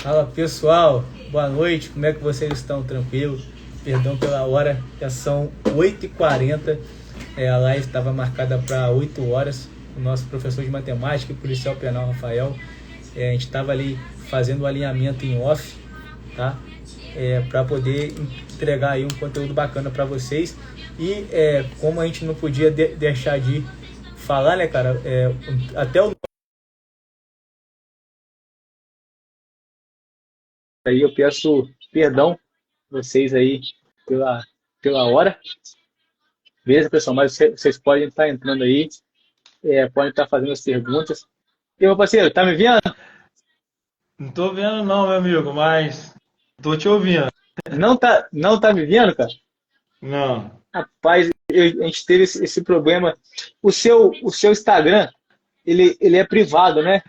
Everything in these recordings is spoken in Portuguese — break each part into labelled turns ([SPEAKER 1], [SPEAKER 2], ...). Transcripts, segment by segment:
[SPEAKER 1] Fala pessoal, boa noite, como é que vocês estão? Tranquilo? Perdão pela hora, já são 8h40, a live estava marcada para 8 horas. O nosso professor de matemática e policial penal, Rafael, a gente estava ali fazendo o alinhamento em off, tá? Para poder entregar aí um conteúdo bacana para vocês. E como a gente não podia deixar de falar, né, cara, até o aí eu peço perdão vocês aí pela hora. Beleza, pessoal? Mas vocês podem estar entrando aí, podem estar fazendo as perguntas. E meu parceiro, tá me vendo?
[SPEAKER 2] Não tô vendo não, meu amigo, mas tô te ouvindo.
[SPEAKER 1] Não tá me vendo, cara?
[SPEAKER 2] Não.
[SPEAKER 1] Rapaz, a gente teve esse problema. O seu Instagram, ele é privado, né?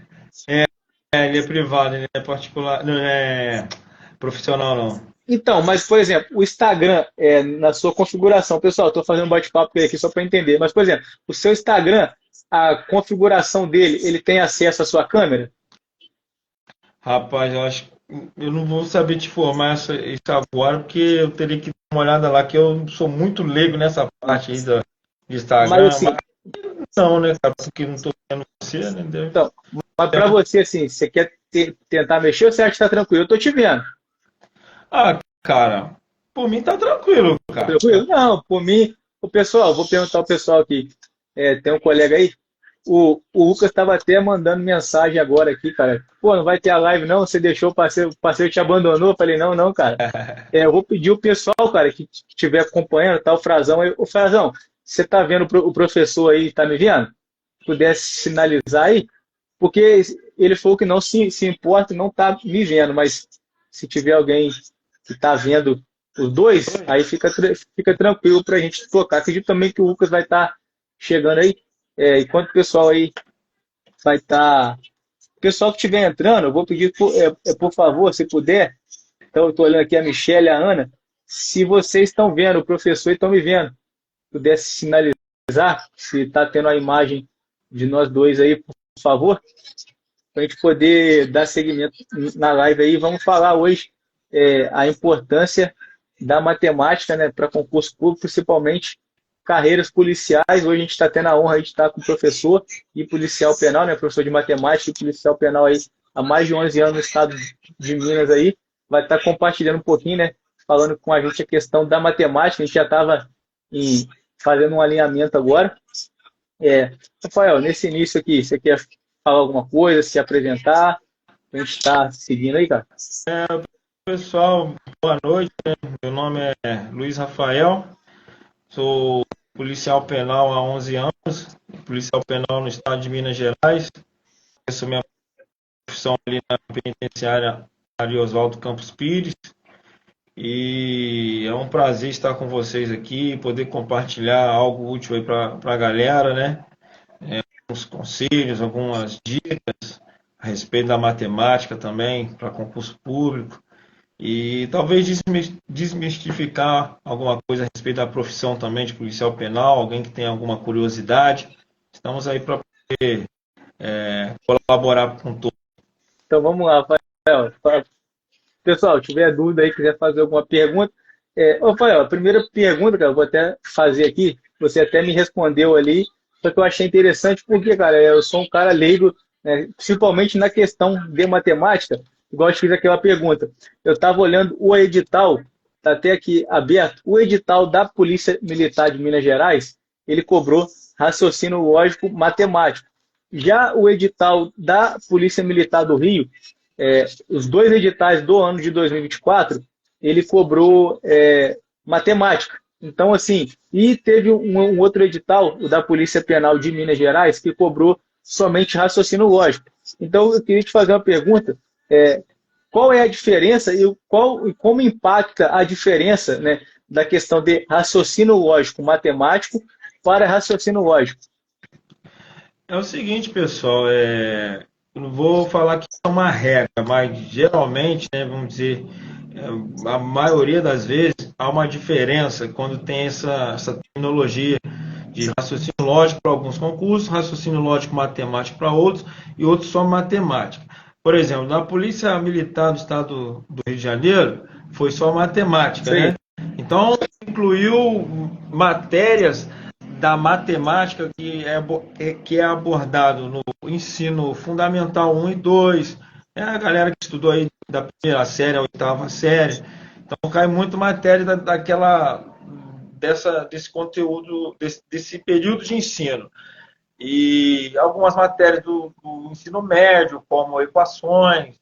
[SPEAKER 2] Ele é privado, ele é particular, não é profissional não.
[SPEAKER 1] Então, mas, por exemplo, o Instagram, na sua configuração, pessoal, estou fazendo um bate-papo aqui só para entender, mas, por exemplo, o seu Instagram, a configuração dele, ele tem acesso à sua câmera?
[SPEAKER 2] Rapaz, eu acho que eu não vou saber te informar isso agora, porque eu teria que dar uma olhada lá, que eu sou muito leigo nessa parte aí do
[SPEAKER 1] Mas,
[SPEAKER 2] Instagram,
[SPEAKER 1] assim,
[SPEAKER 2] mas não, né, cara, porque não tô vendo você, né?
[SPEAKER 1] então, mas para você, assim, você quer tentar mexer ou você acha que está tranquilo? Eu estou te vendo.
[SPEAKER 2] Ah, cara, por mim tá tranquilo, cara.
[SPEAKER 1] Tranquilo? Não, por mim, o pessoal, vou perguntar ao pessoal aqui. Tem um colega aí, o Lucas estava até mandando mensagem agora aqui, cara. Pô, não vai ter a live não? Você deixou o parceiro te abandonou? Eu falei, não, não, cara. Eu vou pedir o pessoal, cara, que estiver acompanhando, tá o Frazão aí. Ô, Frazão, você tá vendo o professor aí, tá me vendo? Pudesse sinalizar aí, porque ele falou que não se importa, não tá me vendo, mas se tiver alguém que tá vendo os dois, aí fica tranquilo para a gente tocar. Acredito também que o Lucas vai estar chegando aí. Enquanto o pessoal aí vai estar. O pessoal que estiver entrando, eu vou pedir, por favor, se puder. Então, eu estou olhando aqui a Michelle e a Ana. Se vocês estão vendo, o professor e estão me vendo, pudesse sinalizar se está tendo a imagem de nós dois aí, por favor, para a gente poder dar seguimento na live aí. Vamos falar hoje a importância da matemática, né, para concurso público, principalmente carreiras policiais. Hoje a gente está tendo a honra de estar com o professor e policial penal, né, professor de matemática e policial penal aí há mais de 11 anos no estado de Minas aí. Vai estar compartilhando um pouquinho, né, falando com a gente a questão da matemática. A gente já estava fazendo um alinhamento agora. Rafael, nesse início aqui, você quer falar alguma coisa, se apresentar? A gente está seguindo aí, cara.
[SPEAKER 2] Pessoal, boa noite, né? Meu nome é Luiz Rafael, sou policial penal há 11 anos, policial penal no estado de Minas Gerais. Essa minha profissão ali na penitenciária Ari Oswaldo Campos Pires. E é um prazer estar com vocês aqui, poder compartilhar algo útil aí para a galera, né? Uns conselhos, algumas dicas a respeito da matemática também para concurso público. E talvez desmistificar alguma coisa a respeito da profissão também de policial penal, alguém que tem alguma curiosidade. Estamos aí para poder colaborar com todos.
[SPEAKER 1] Então vamos lá, Rafael. Pessoal, tiver dúvida aí, quiser fazer alguma pergunta. Rafael, a primeira pergunta, cara, eu vou até fazer aqui, você até me respondeu ali, só que eu achei interessante porque, cara, eu sou um cara leigo, né, principalmente na questão de matemática, igual eu te fiz aquela pergunta. Eu estava olhando o edital, está até aqui aberto, o edital da Polícia Militar de Minas Gerais, ele cobrou raciocínio lógico matemático. Já o edital da Polícia Militar do Rio, os dois editais do ano de 2024, ele cobrou matemática. Então, assim, e teve um outro edital, o da Polícia Penal de Minas Gerais, que cobrou somente raciocínio lógico. Então, eu queria te fazer uma pergunta: qual é a diferença e como impacta a diferença, né, da questão de raciocínio lógico matemático para raciocínio lógico?
[SPEAKER 2] É o seguinte, pessoal, eu não vou falar que é uma regra, mas geralmente, né, vamos dizer, a maioria das vezes há uma diferença quando tem essa terminologia de raciocínio lógico para alguns concursos, raciocínio lógico matemático para outros e outros só matemática. Por exemplo, na Polícia Militar do Estado do Rio de Janeiro, foi só matemática, né?
[SPEAKER 1] Sei.
[SPEAKER 2] Então, incluiu matérias da matemática que é abordado no ensino fundamental 1 e 2. É a galera que estudou aí da primeira série à oitava série. Então, cai muito matéria desse conteúdo, desse período de ensino. E algumas matérias do ensino médio, como equações,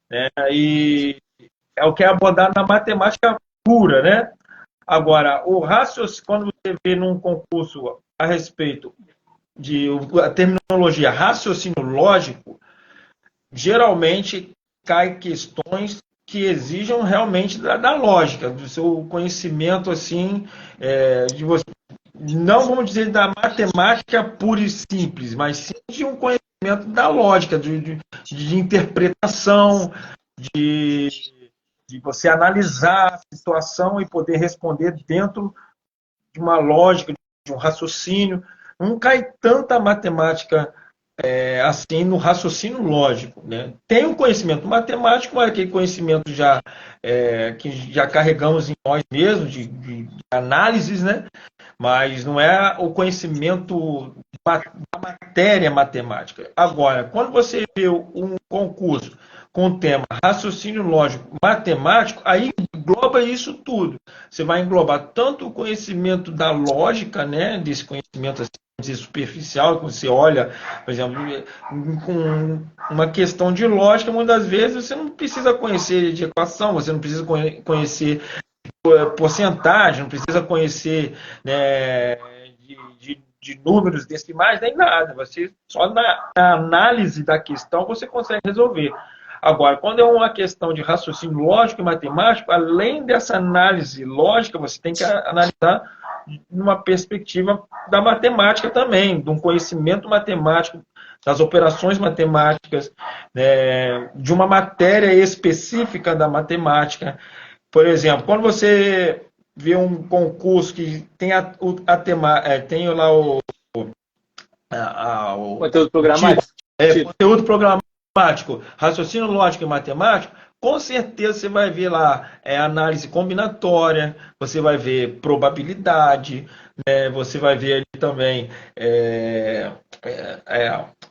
[SPEAKER 2] né? E é o que é abordado na matemática pura, né? Agora, o raciocínio, quando você vê num concurso a respeito de a terminologia raciocínio lógico, geralmente cai questões que exijam realmente da lógica, do seu conhecimento assim, de você, não vamos dizer da matemática pura e simples, mas sim de um conhecimento da lógica, de interpretação, de, de você analisar a situação e poder responder dentro de uma lógica, de um raciocínio. Não cai tanta matemática assim no raciocínio lógico, né? Tem um conhecimento matemático, mas aquele conhecimento que já carregamos em nós mesmos, de análises, né? Mas não é o conhecimento da matéria matemática. Agora, quando você vê um concurso com o tema raciocínio lógico matemático, aí engloba isso tudo. Você vai englobar tanto o conhecimento da lógica, né, desse conhecimento assim, superficial, que você olha, por exemplo, com uma questão de lógica, muitas vezes você não precisa conhecer de equação, você não precisa conhecer porcentagem, não precisa conhecer, né, de números decimais, nem nada. Você só na análise da questão você consegue resolver. Agora, quando é uma questão de raciocínio lógico e matemático, além dessa análise lógica, você tem que analisar numa perspectiva da matemática também, de um conhecimento matemático, das operações matemáticas, né, de uma matéria específica da matemática. Por exemplo, quando você vê um concurso que tem tem lá
[SPEAKER 1] Conteúdo
[SPEAKER 2] o tipo,
[SPEAKER 1] programático? Tipo,
[SPEAKER 2] conteúdo programático, raciocínio lógico e matemático, com certeza você vai ver lá análise combinatória, você vai ver probabilidade, né, você vai ver ali também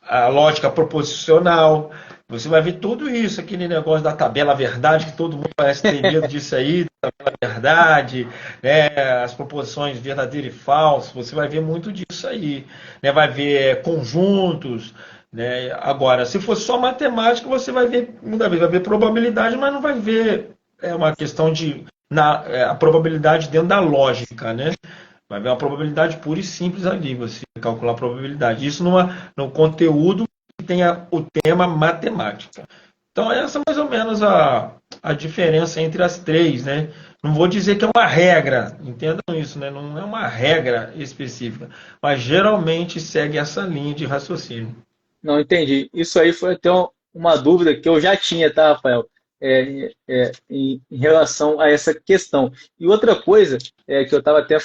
[SPEAKER 2] a lógica proposicional. Você vai ver tudo isso, aquele negócio da tabela verdade, que todo mundo parece ter medo disso aí, tabela verdade, né, as proposições verdadeiro e falso, você vai ver muito disso aí. Né, vai ver conjuntos. Né? Agora, se for só matemática, você vai ver, muitas vezes, vai ver probabilidade, mas não vai ver uma questão a probabilidade dentro da lógica, né? Vai ver uma probabilidade pura e simples ali, você calcular a probabilidade. Isso no conteúdo que tenha o tema matemática. Então, essa é mais ou menos a diferença entre as três, né? Não vou dizer que é uma regra, entendam isso, né? Não é uma regra específica, mas geralmente segue essa linha de raciocínio.
[SPEAKER 1] não entendi. Isso aí foi até uma dúvida que eu já tinha, tá, Rafael? Em relação a essa questão. E outra coisa que eu estava até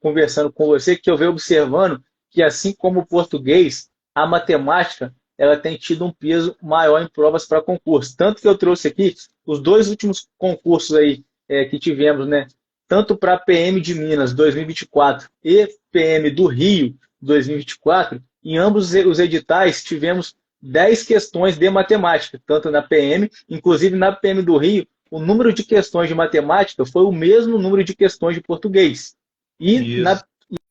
[SPEAKER 1] conversando com você, que eu venho observando que, assim como o português, a matemática ela tem tido um peso maior em provas para concurso. Tanto que eu trouxe aqui os dois últimos concursos aí que tivemos, né? Tanto para PM de Minas 2024 e PM do Rio 2024, em ambos os editais tivemos 10 questões de matemática, tanto na PM, inclusive na PM do Rio, o número de questões de matemática foi o mesmo número de questões de português. E
[SPEAKER 2] Isso.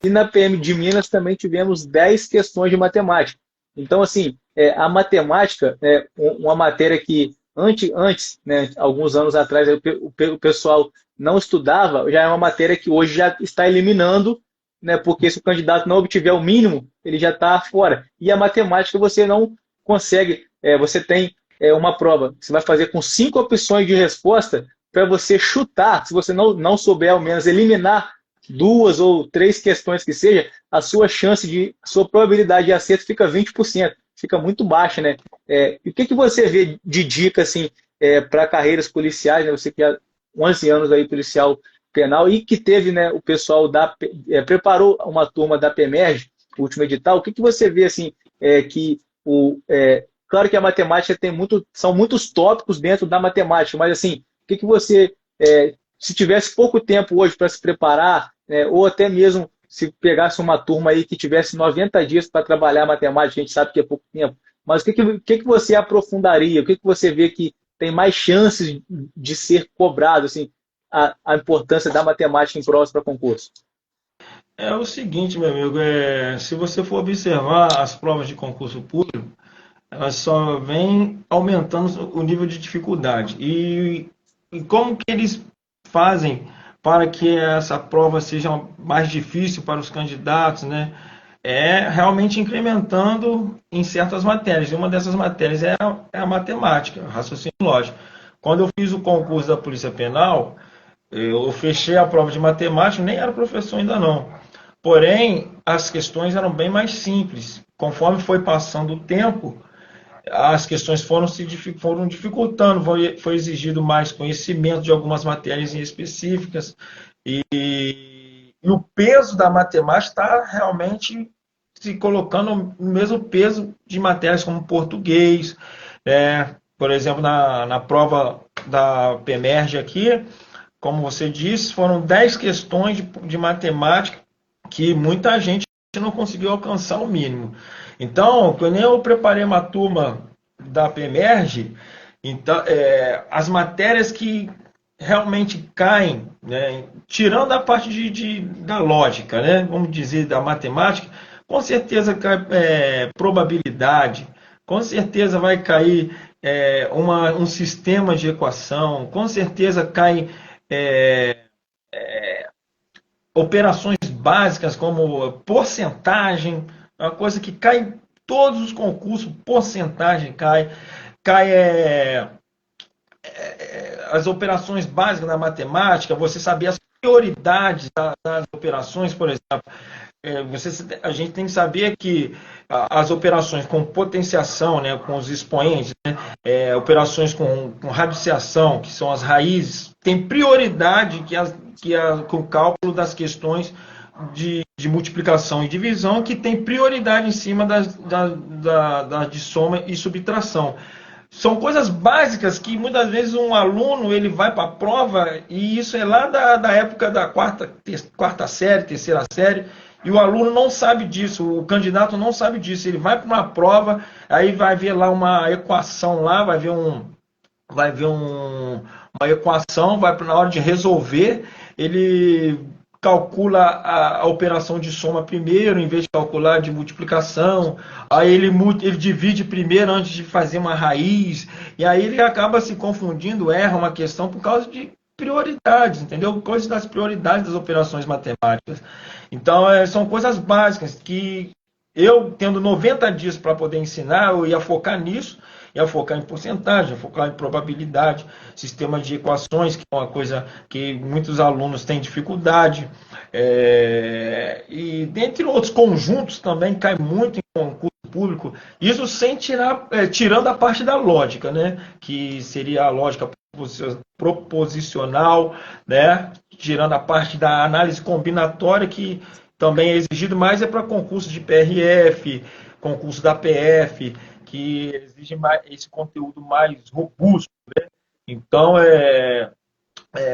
[SPEAKER 1] na PM de Minas também tivemos 10 questões de matemática. Então, assim, a matemática é uma matéria que antes, né, alguns anos atrás, o pessoal não estudava, já é uma matéria que hoje já está eliminando, né, porque se o candidato não obtiver o mínimo, ele já está fora. E a matemática você não consegue, você tem uma prova, você vai fazer com 5 opções de resposta para você chutar, se você não souber ao menos eliminar 2 ou 3 questões que seja, a sua probabilidade de acerto fica 20%, fica muito baixa, né? E o que você vê de dica assim, para carreiras policiais, né? Você que há 11 anos aí policial penal e que teve, né, o pessoal preparou uma turma da PEMERG, o último edital, o que você vê assim, que claro que a matemática são muitos tópicos dentro da matemática, mas assim, o que que você, se tivesse pouco tempo hoje para se preparar, né, ou até mesmo se pegasse uma turma aí que tivesse 90 dias para trabalhar matemática, a gente sabe que é pouco tempo, mas o que que você aprofundaria? O que que você vê que tem mais chances de ser cobrado, assim, a importância da matemática em provas para concurso?
[SPEAKER 2] É o seguinte, meu amigo, se você for observar as provas de concurso público, elas só vêm aumentando o nível de dificuldade. E como que eles fazem para que essa prova seja mais difícil para os candidatos, né? É realmente incrementando em certas matérias. E uma dessas matérias é a matemática, raciocínio lógico. Quando eu fiz o concurso da Polícia Penal, eu fechei a prova de matemática, nem era professor ainda não. Porém, as questões eram bem mais simples. Conforme foi passando o tempo, as questões foram dificultando, foi exigido mais conhecimento de algumas matérias em específicas, e o peso da matemática está realmente se colocando no mesmo peso de matérias como português, por exemplo, na prova da PEMERGE aqui, como você disse, foram 10 questões de matemática que muita gente não conseguiu alcançar o mínimo. Então, quando eu preparei uma turma da PEMERGE, então, as matérias que realmente caem, né, tirando a parte da lógica, né, vamos dizer, da matemática, com certeza cai probabilidade, com certeza vai cair um sistema de equação, com certeza cai é, operações básicas como porcentagem, uma coisa que cai em todos os concursos, porcentagem cai as operações básicas da matemática, você saber as prioridades das operações, por exemplo. A gente tem que saber que as operações com potenciação, né, com os expoentes, né, operações com radiciação, que são as raízes, tem prioridade que o cálculo das questões de multiplicação e divisão, que tem prioridade em cima de soma e subtração. São coisas básicas que muitas vezes um aluno ele vai para a prova, e isso é lá da época da quarta série, terceira série, e o aluno não sabe disso, o candidato não sabe disso. Ele vai para uma prova, aí vai ver lá uma equação lá, uma equação, na hora de resolver, ele calcula a operação de soma primeiro, em vez de calcular de multiplicação, aí ele divide primeiro antes de fazer uma raiz, e aí ele acaba se confundindo, erra uma questão por causa de prioridades, entendeu? Coisas das prioridades das operações matemáticas. Então, são coisas básicas que eu, tendo 90 dias para poder ensinar, eu ia focar nisso, ia focar em porcentagem, ia focar em probabilidade, sistema de equações, que é uma coisa que muitos alunos têm dificuldade, e dentre outros conjuntos também cai muito em concurso público, isso sem tirando a parte da lógica, né? Que seria a lógica proposicional, né? Tirando a parte da análise combinatória, que também é exigido, mas é para concurso de PRF, concurso da PF, que exige mais, esse conteúdo mais robusto, né? Então,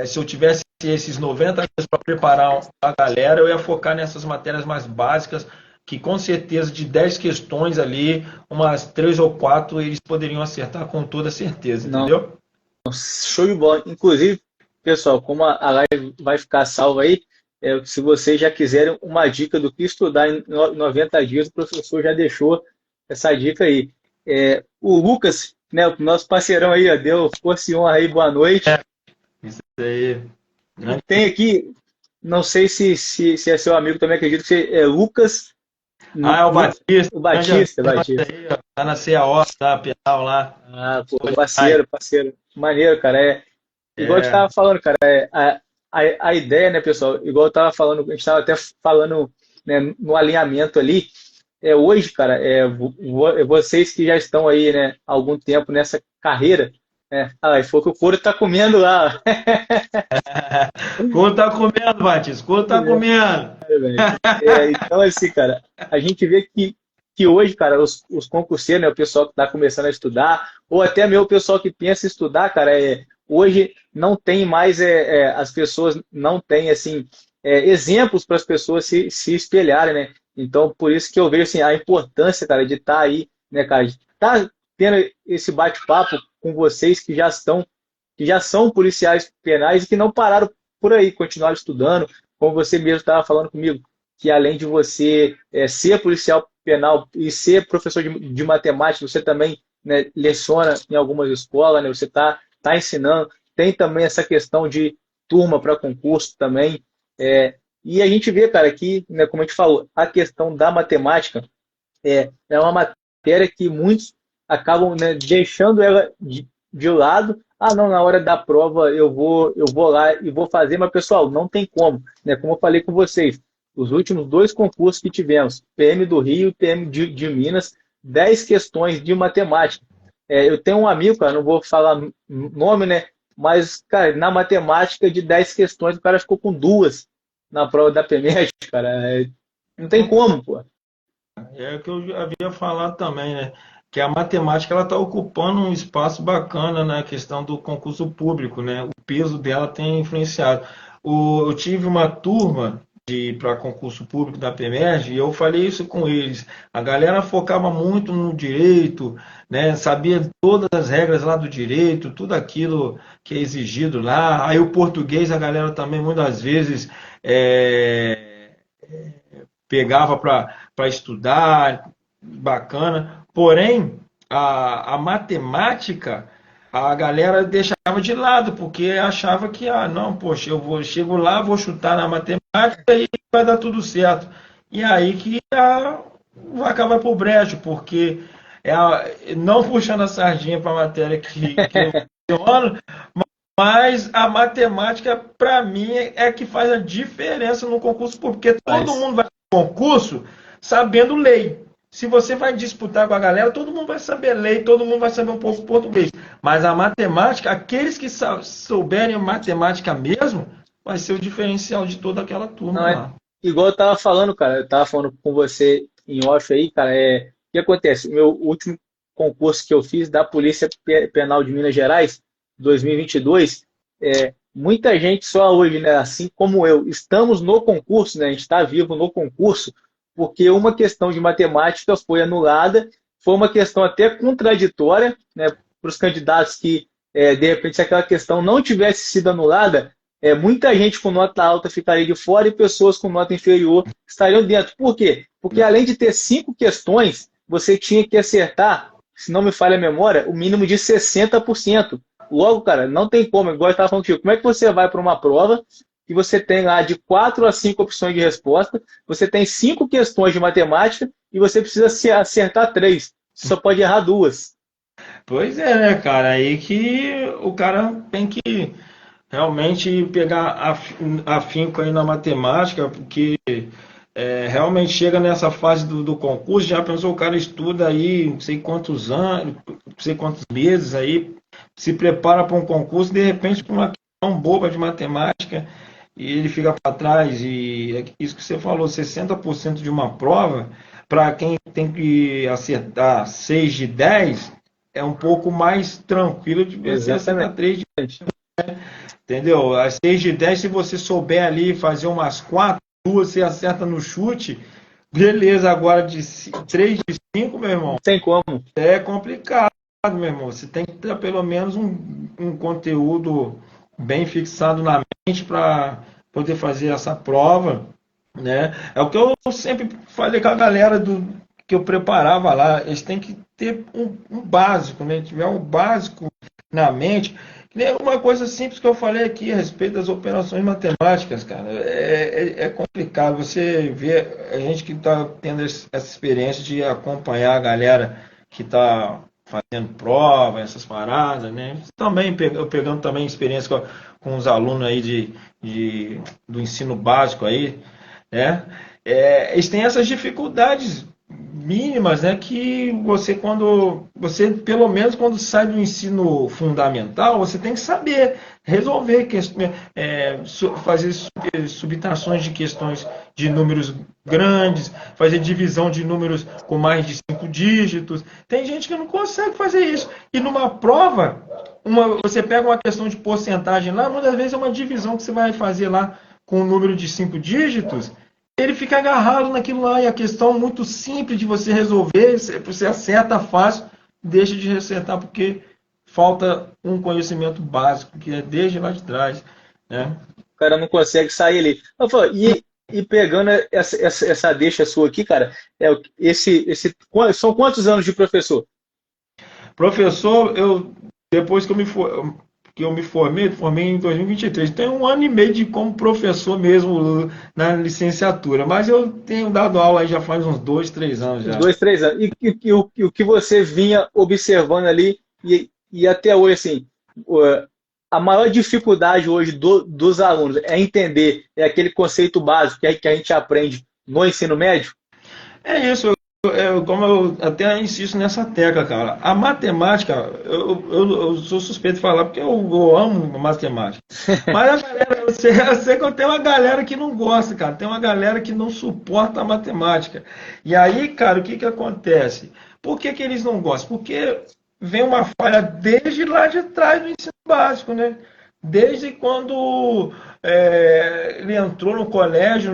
[SPEAKER 2] se eu tivesse esses 90 dias para preparar a galera, eu ia focar nessas matérias mais básicas, que com certeza de 10 questões ali, umas 3 ou 4 eles poderiam acertar com toda certeza,
[SPEAKER 1] Não,
[SPEAKER 2] entendeu?
[SPEAKER 1] show de bola. Inclusive, pessoal, como a live vai ficar salva aí, se vocês já quiserem uma dica do que estudar em 90 dias, o professor já deixou essa dica aí. O Lucas, né, o nosso parceirão aí, ó, deu força e honra aí, boa noite.
[SPEAKER 2] Isso aí.
[SPEAKER 1] Tem aqui, não sei se é seu amigo também, acredito que é Lucas.
[SPEAKER 2] É o Batista.
[SPEAKER 1] O Batista.
[SPEAKER 2] Aí, ó, tá na CAO, tá, penal lá.
[SPEAKER 1] Pô, parceiro. Maneiro, cara. Igual eu estava falando, cara, a ideia, né, pessoal, igual eu estava falando, a gente estava até falando, né, no alinhamento ali, hoje, cara, vocês que já estão aí, né, há algum tempo nessa carreira, foi o que o couro tá comendo lá.
[SPEAKER 2] Couro tá comendo, Batista, couro tá comendo.
[SPEAKER 1] Então, assim, cara, a gente vê que que hoje, cara, os concurseiros, né, o pessoal que está começando a estudar, ou até mesmo o pessoal que pensa em estudar, cara, hoje não tem mais, as pessoas não têm, assim, exemplos para as pessoas se espelharem, né? Então, por isso que eu vejo, assim, a importância, cara, de estar aí, né, cara, de estar tendo esse bate-papo com vocês que já são policiais penais e que não pararam por aí, continuaram estudando, como você mesmo estava falando comigo, que além de você ser policial penal e ser professor de matemática, você também, né, leciona em algumas escolas, né, você tá ensinando, tem também essa questão de turma para concurso também. E a gente vê, cara, que, né, como a gente falou, a questão da matemática é uma matéria que muitos acabam, né, deixando ela de lado. Ah, não, na hora da prova eu vou lá e vou fazer, mas pessoal, não tem como, né? Como eu falei com vocês, os últimos dois concursos que tivemos, PM do Rio e PM de Minas, 10 questões de matemática. Eu tenho um amigo, cara, não vou falar nome, né? Mas, cara, na matemática, de 10 questões, o cara ficou com duas na prova da PEMED, cara. Não tem como, pô.
[SPEAKER 2] É o que eu já havia falado também, né? Que a matemática ela está ocupando um espaço bacana na questão do concurso público, né? O peso dela tem influenciado. Eu tive uma turma para concurso público da PEMERG e eu falei isso com eles. A galera focava muito no direito, né? Sabia todas as regras lá do direito, tudo aquilo que é exigido lá. Aí o português, a galera também muitas vezes pegava para estudar, bacana. Porém, a matemática, a galera deixava de lado, porque achava que, não, poxa, chego lá, vou chutar na matemática e vai dar tudo certo. E aí que vai acabar por brejo, porque não puxando a sardinha para a matéria que eu menciono, mas a matemática, para mim, é que faz a diferença no concurso público, porque todo
[SPEAKER 1] Mas,
[SPEAKER 2] mundo vai para concurso sabendo lei. Se você vai disputar com a galera, todo mundo vai saber lei, todo mundo vai saber um pouco português. Mas a matemática, aqueles que souberem matemática mesmo, vai ser o diferencial de toda aquela turma
[SPEAKER 1] não é
[SPEAKER 2] lá.
[SPEAKER 1] igual eu tava falando, cara. Eu tava falando com você em off aí, cara. O que acontece? Meu último concurso que eu fiz da Polícia Penal de Minas Gerais, 2022, muita gente só hoje, né, assim como eu, estamos no concurso, né, a gente está vivo no concurso, porque uma questão de matemática foi anulada, foi uma questão até contraditória, né, para os candidatos que, de repente, se aquela questão não tivesse sido anulada, muita gente com nota alta ficaria de fora e pessoas com nota inferior estariam dentro. Por quê? Porque além de ter 5 questões, você tinha que acertar, se não me falha a memória, o mínimo de 60%. Logo, cara, não tem como, igual eu estava falando contigo, como é que você vai para uma prova que você tem lá de 4 a 5 opções de resposta, você tem 5 questões de matemática e você precisa acertar 3. Você só pode errar 2.
[SPEAKER 2] Pois é, né, cara? Aí que o cara tem que realmente pegar afinco aí na matemática, porque realmente chega nessa fase do concurso, já pensou, o cara estuda aí não sei quantos anos, não sei quantos meses aí, se prepara para um concurso, de repente, por uma questão boba de matemática, e ele fica para trás, e é isso que você falou, 60% de uma prova, para quem tem que acertar 6 de 10 é um pouco mais tranquilo de você
[SPEAKER 1] Exatamente.
[SPEAKER 2] acertar 3 de 10. Entendeu? As 6 de 10, se você souber ali fazer umas 4, 2 você acerta no chute, beleza. Agora de 3 de 5, meu irmão,
[SPEAKER 1] Não tem como.
[SPEAKER 2] é complicado, meu irmão. Você tem que ter pelo menos um conteúdo bem fixado na mente para poder fazer essa prova, né? É o que eu sempre falei com a galera que eu preparava lá. Eles têm que ter um básico, né? Tiver um básico na mente. Que nem uma coisa simples que eu falei aqui a respeito das operações matemáticas, cara. É complicado. Você vê a gente que está tendo essa experiência de acompanhar a galera que está fazendo prova, essas paradas, né? Também eu pegando também experiência com os alunos aí do ensino básico aí, né? Eles têm essas dificuldades mínimas, né, que você pelo menos quando sai do ensino fundamental, você tem que saber resolver fazer subtrações de questões de números grandes, fazer divisão de números com mais de 5 dígitos. Tem gente que não consegue fazer isso. E numa prova, você pega uma questão de porcentagem lá, muitas vezes é uma divisão que você vai fazer lá com um número de 5 dígitos, ele fica agarrado naquilo lá, e a questão muito simples de você resolver, você acerta fácil, deixa de acertar porque falta um conhecimento básico, que é desde lá de trás, né?
[SPEAKER 1] O cara não consegue sair ali. E pegando essa deixa sua aqui, cara, são quantos anos de professor?
[SPEAKER 2] Professor, depois que eu me formei em 2023, tenho um ano e meio de como professor mesmo na licenciatura, mas eu tenho dado aula aí já faz uns 2, 3 anos
[SPEAKER 1] Uns
[SPEAKER 2] já.
[SPEAKER 1] 2, 3 anos. E o que você vinha observando ali, e até hoje, assim, a maior dificuldade hoje dos alunos é entender aquele conceito básico que a gente aprende no ensino médio?
[SPEAKER 2] É isso, como eu até insisto nessa tecla, cara. A matemática, eu sou suspeito de falar porque eu amo matemática. Mas a galera, eu sei que eu tenho uma galera que não gosta, cara. Tem uma galera que não suporta a matemática. E aí, cara, o que que acontece? Por que que eles não gostam? Porque vem uma falha desde lá de trás do ensino básico, né? Desde quando ele entrou no colégio,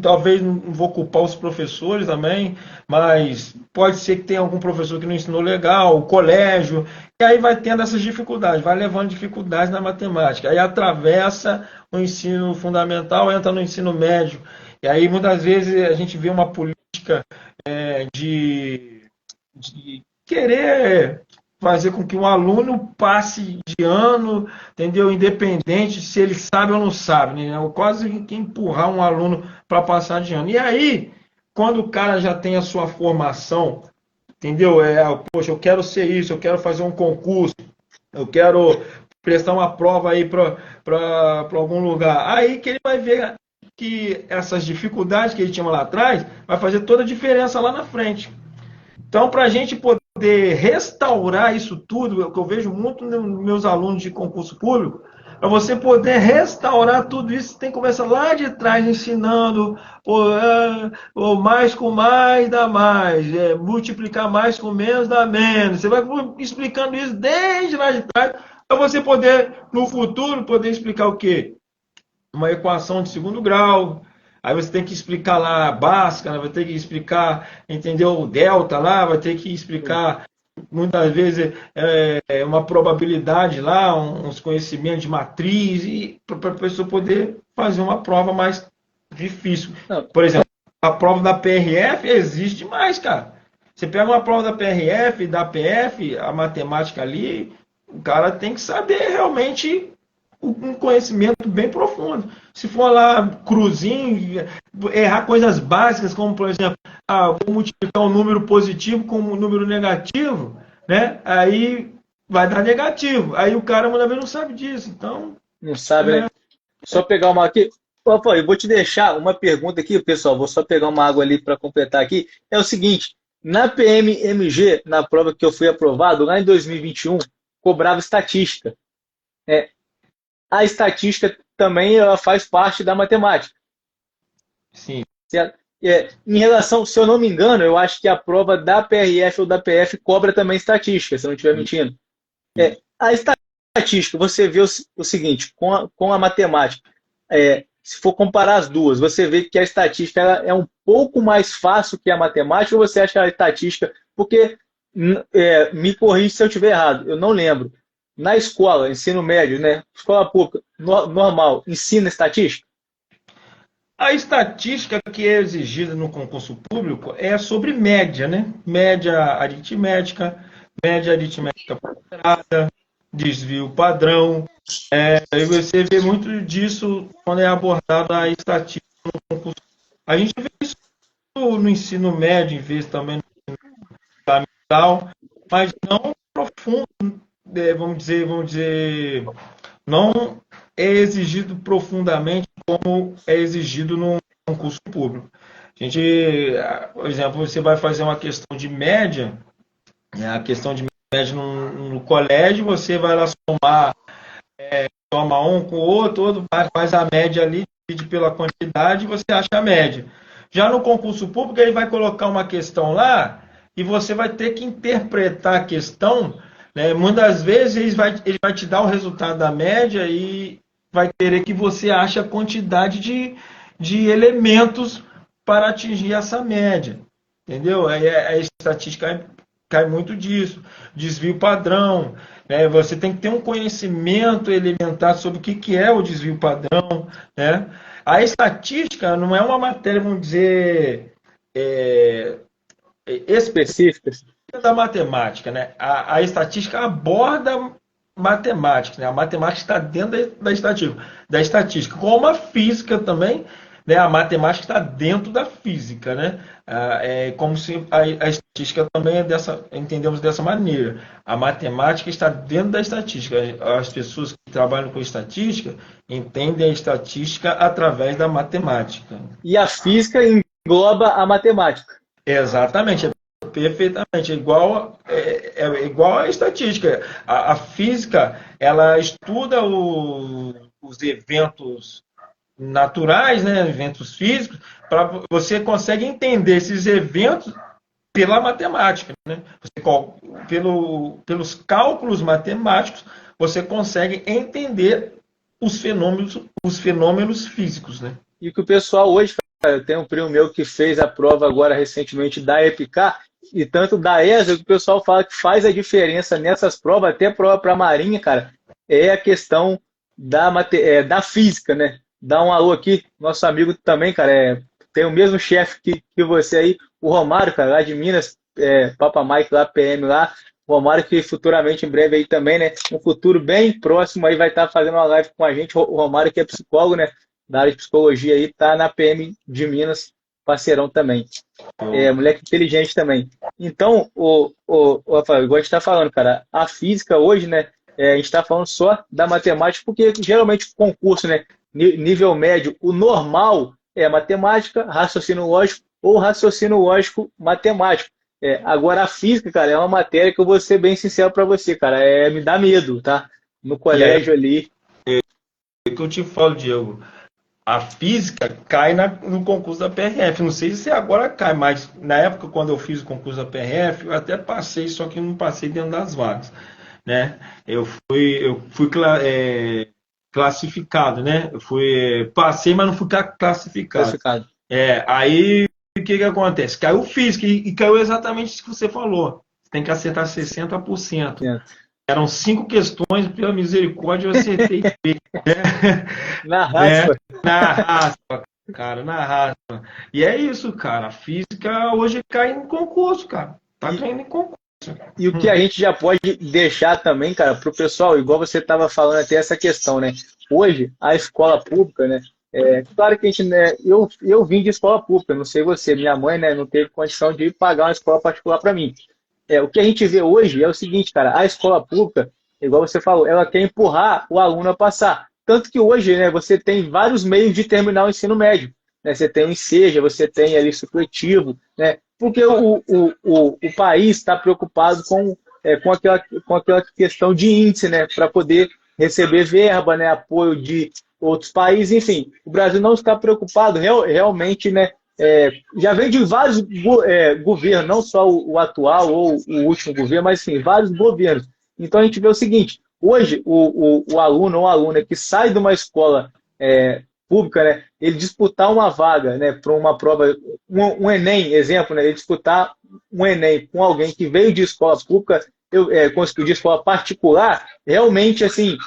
[SPEAKER 2] talvez não vou culpar os professores também, mas pode ser que tenha algum professor que não ensinou legal, o colégio, e aí vai tendo essas dificuldades, vai levando dificuldades na matemática, aí atravessa o ensino fundamental, entra no ensino médio, e aí muitas vezes a gente vê uma política de querer fazer com que um aluno passe de ano, entendeu? Independente se ele sabe ou não sabe, né? Quase que empurrar um aluno para passar de ano. E aí, quando o cara já tem a sua formação, entendeu? Poxa, eu quero ser isso, eu quero fazer um concurso, eu quero prestar uma prova aí para algum lugar. Aí que ele vai ver que essas dificuldades que ele tinha lá atrás vai fazer toda a diferença lá na frente. Então, para a gente poder restaurar isso tudo, é o que eu vejo muito nos meus alunos de concurso público, para você poder restaurar tudo isso, você tem que começar lá de trás, ensinando o mais com mais dá mais, multiplicar mais com menos dá menos. Você vai explicando isso desde lá de trás, para você poder, no futuro, poder explicar o quê? Uma equação de segundo grau. Aí você tem que explicar lá a Bhaskara, vai ter que explicar, entendeu? O delta lá, vai ter que explicar muitas vezes uma probabilidade lá, uns conhecimentos de matriz, e para a pessoa poder fazer uma prova mais difícil.
[SPEAKER 1] Não,
[SPEAKER 2] Por exemplo, a prova da PRF existe mais, cara. Você pega uma prova da PRF, da PF, a matemática ali, o cara tem que saber realmente um conhecimento bem profundo. Se for lá cruzinho, errar coisas básicas, como por exemplo, vou multiplicar um número positivo com um número negativo, né? Aí vai dar negativo. Aí o cara muitas vezes não sabe disso. Então,
[SPEAKER 1] não sabe, né? Só pegar uma aqui. Opa, eu vou te deixar uma pergunta aqui, pessoal. Vou só pegar uma água ali para completar aqui. É o seguinte: na PMMG, na prova que eu fui aprovado, lá em 2021, cobrava estatística. É, a estatística também ela faz parte da matemática.
[SPEAKER 2] sim.
[SPEAKER 1] Certo? Em relação, se eu não me engano, eu acho que a prova da PRF ou da PF cobra também estatística, se eu não estiver mentindo. A estatística, você vê o seguinte, com a matemática, se for comparar as duas, você vê que a estatística ela é um pouco mais fácil que a matemática, ou você acha que a estatística, porque, me corrija se eu estiver errado, eu não lembro. Na escola, ensino médio, né? Escola pública, normal, ensina estatística?
[SPEAKER 2] A estatística que é exigida no concurso público é sobre média, né? Média aritmética ponderada, desvio padrão. E você vê muito disso quando é abordada a estatística no concurso. A gente vê isso no ensino médio, em vez também no fundamental, mas não profundo, vamos dizer, não é exigido profundamente como é exigido no concurso público. A gente, por exemplo, você vai fazer uma questão de média, né? A questão de média no colégio, você vai lá somar, toma um com o outro, faz a média ali, divide pela quantidade e você acha a média. Já no concurso público, ele vai colocar uma questão lá e você vai ter que interpretar a questão, né? Muitas vezes ele vai te dar o resultado da média e vai querer que você ache a quantidade de elementos para atingir essa média. Entendeu? Aí a estatística cai muito disso. Desvio padrão, né? Você tem que ter um conhecimento elementar sobre o que é o desvio padrão, né? A estatística não é uma matéria, vamos dizer, é, específica
[SPEAKER 1] Específicas.
[SPEAKER 2] da matemática, né? A estatística aborda matemática, né? A matemática está dentro da estatística, como a física também, né? A matemática está dentro da física, né? É como se a estatística também é entendemos dessa maneira. A matemática está dentro da estatística. As pessoas que trabalham com estatística entendem a estatística através da matemática.
[SPEAKER 1] E a física engloba a matemática.
[SPEAKER 2] Exatamente, perfeitamente, é igual à estatística. A física, ela estuda os eventos naturais, né, eventos físicos, para você consegue entender esses eventos pela matemática, né? Pelos cálculos matemáticos, você consegue entender os fenômenos físicos, né?
[SPEAKER 1] E que o pessoal hoje, cara, eu tenho um primo meu que fez a prova agora recentemente da EPICAR, e tanto da ESA, que o pessoal fala que faz a diferença nessas provas, até prova para a Marinha, cara, é a questão da física, né? Dá um alô aqui, nosso amigo também, cara, tem o mesmo chefe que você aí, o Romário, cara, lá de Minas, Papa Mike lá, PM lá, o Romário que futuramente, em breve aí também, né? Um futuro bem próximo aí vai estar fazendo uma live com a gente, o Romário que é psicólogo, né? Da área de psicologia aí, tá na PM de Minas, parceirão também. Moleque inteligente também. Então, o Rafael, igual a gente está falando, cara, a física hoje, né? A gente está falando só da matemática, porque geralmente o concurso, né? Nível médio, o normal é matemática, raciocínio lógico ou raciocínio lógico matemático. Agora, a física, cara, é uma matéria que eu vou ser bem sincero para você, cara, me dá medo, tá? No
[SPEAKER 2] E aí,
[SPEAKER 1] colégio ali.
[SPEAKER 2] é o que eu te falo, Diego. A física cai no concurso da PRF. Não sei se agora cai, mas na época, quando eu fiz o concurso da PRF, eu até passei, só que não passei dentro das vagas, né? Classificado, né? Passei, mas não fui classificado.
[SPEAKER 1] Classificado.
[SPEAKER 2] Aí o que acontece? Caiu física e caiu exatamente isso que você falou. Você tem que acertar 60%. Eram 5 questões, pela misericórdia, eu acertei.
[SPEAKER 1] Na
[SPEAKER 2] Né?
[SPEAKER 1] raça.
[SPEAKER 2] Na raça, cara, na raça. E é isso, cara. A física hoje cai em concurso, cara. Tá
[SPEAKER 1] E,
[SPEAKER 2] caindo em concurso.
[SPEAKER 1] e o que a gente já pode deixar também, cara, para o pessoal, igual você estava falando até essa questão, né? Hoje, a escola pública, né? Claro que a gente, né? Eu vim de escola pública, não sei você, minha mãe, né? Não teve condição de pagar uma escola particular para mim. O que a gente vê hoje é o seguinte, cara, a escola pública, igual você falou, ela quer empurrar o aluno a passar. Tanto que hoje, né, você tem vários meios de terminar o ensino médio. Né? Você tem o Enseja, você tem ali supletivo, né? Porque o país está preocupado com aquela questão de índice, né? Para poder receber verba, né? Apoio de outros países, enfim. O Brasil não está preocupado realmente, né? Já vem de vários governos, não só o atual ou o último governo, mas sim, vários governos. Então a gente vê o seguinte, hoje o aluno ou aluna que sai de uma escola pública, né, ele disputar uma vaga, né, para uma prova, um Enem, exemplo, né, ele disputar um Enem com alguém que veio de escola pública, conseguiu de escola particular, realmente assim,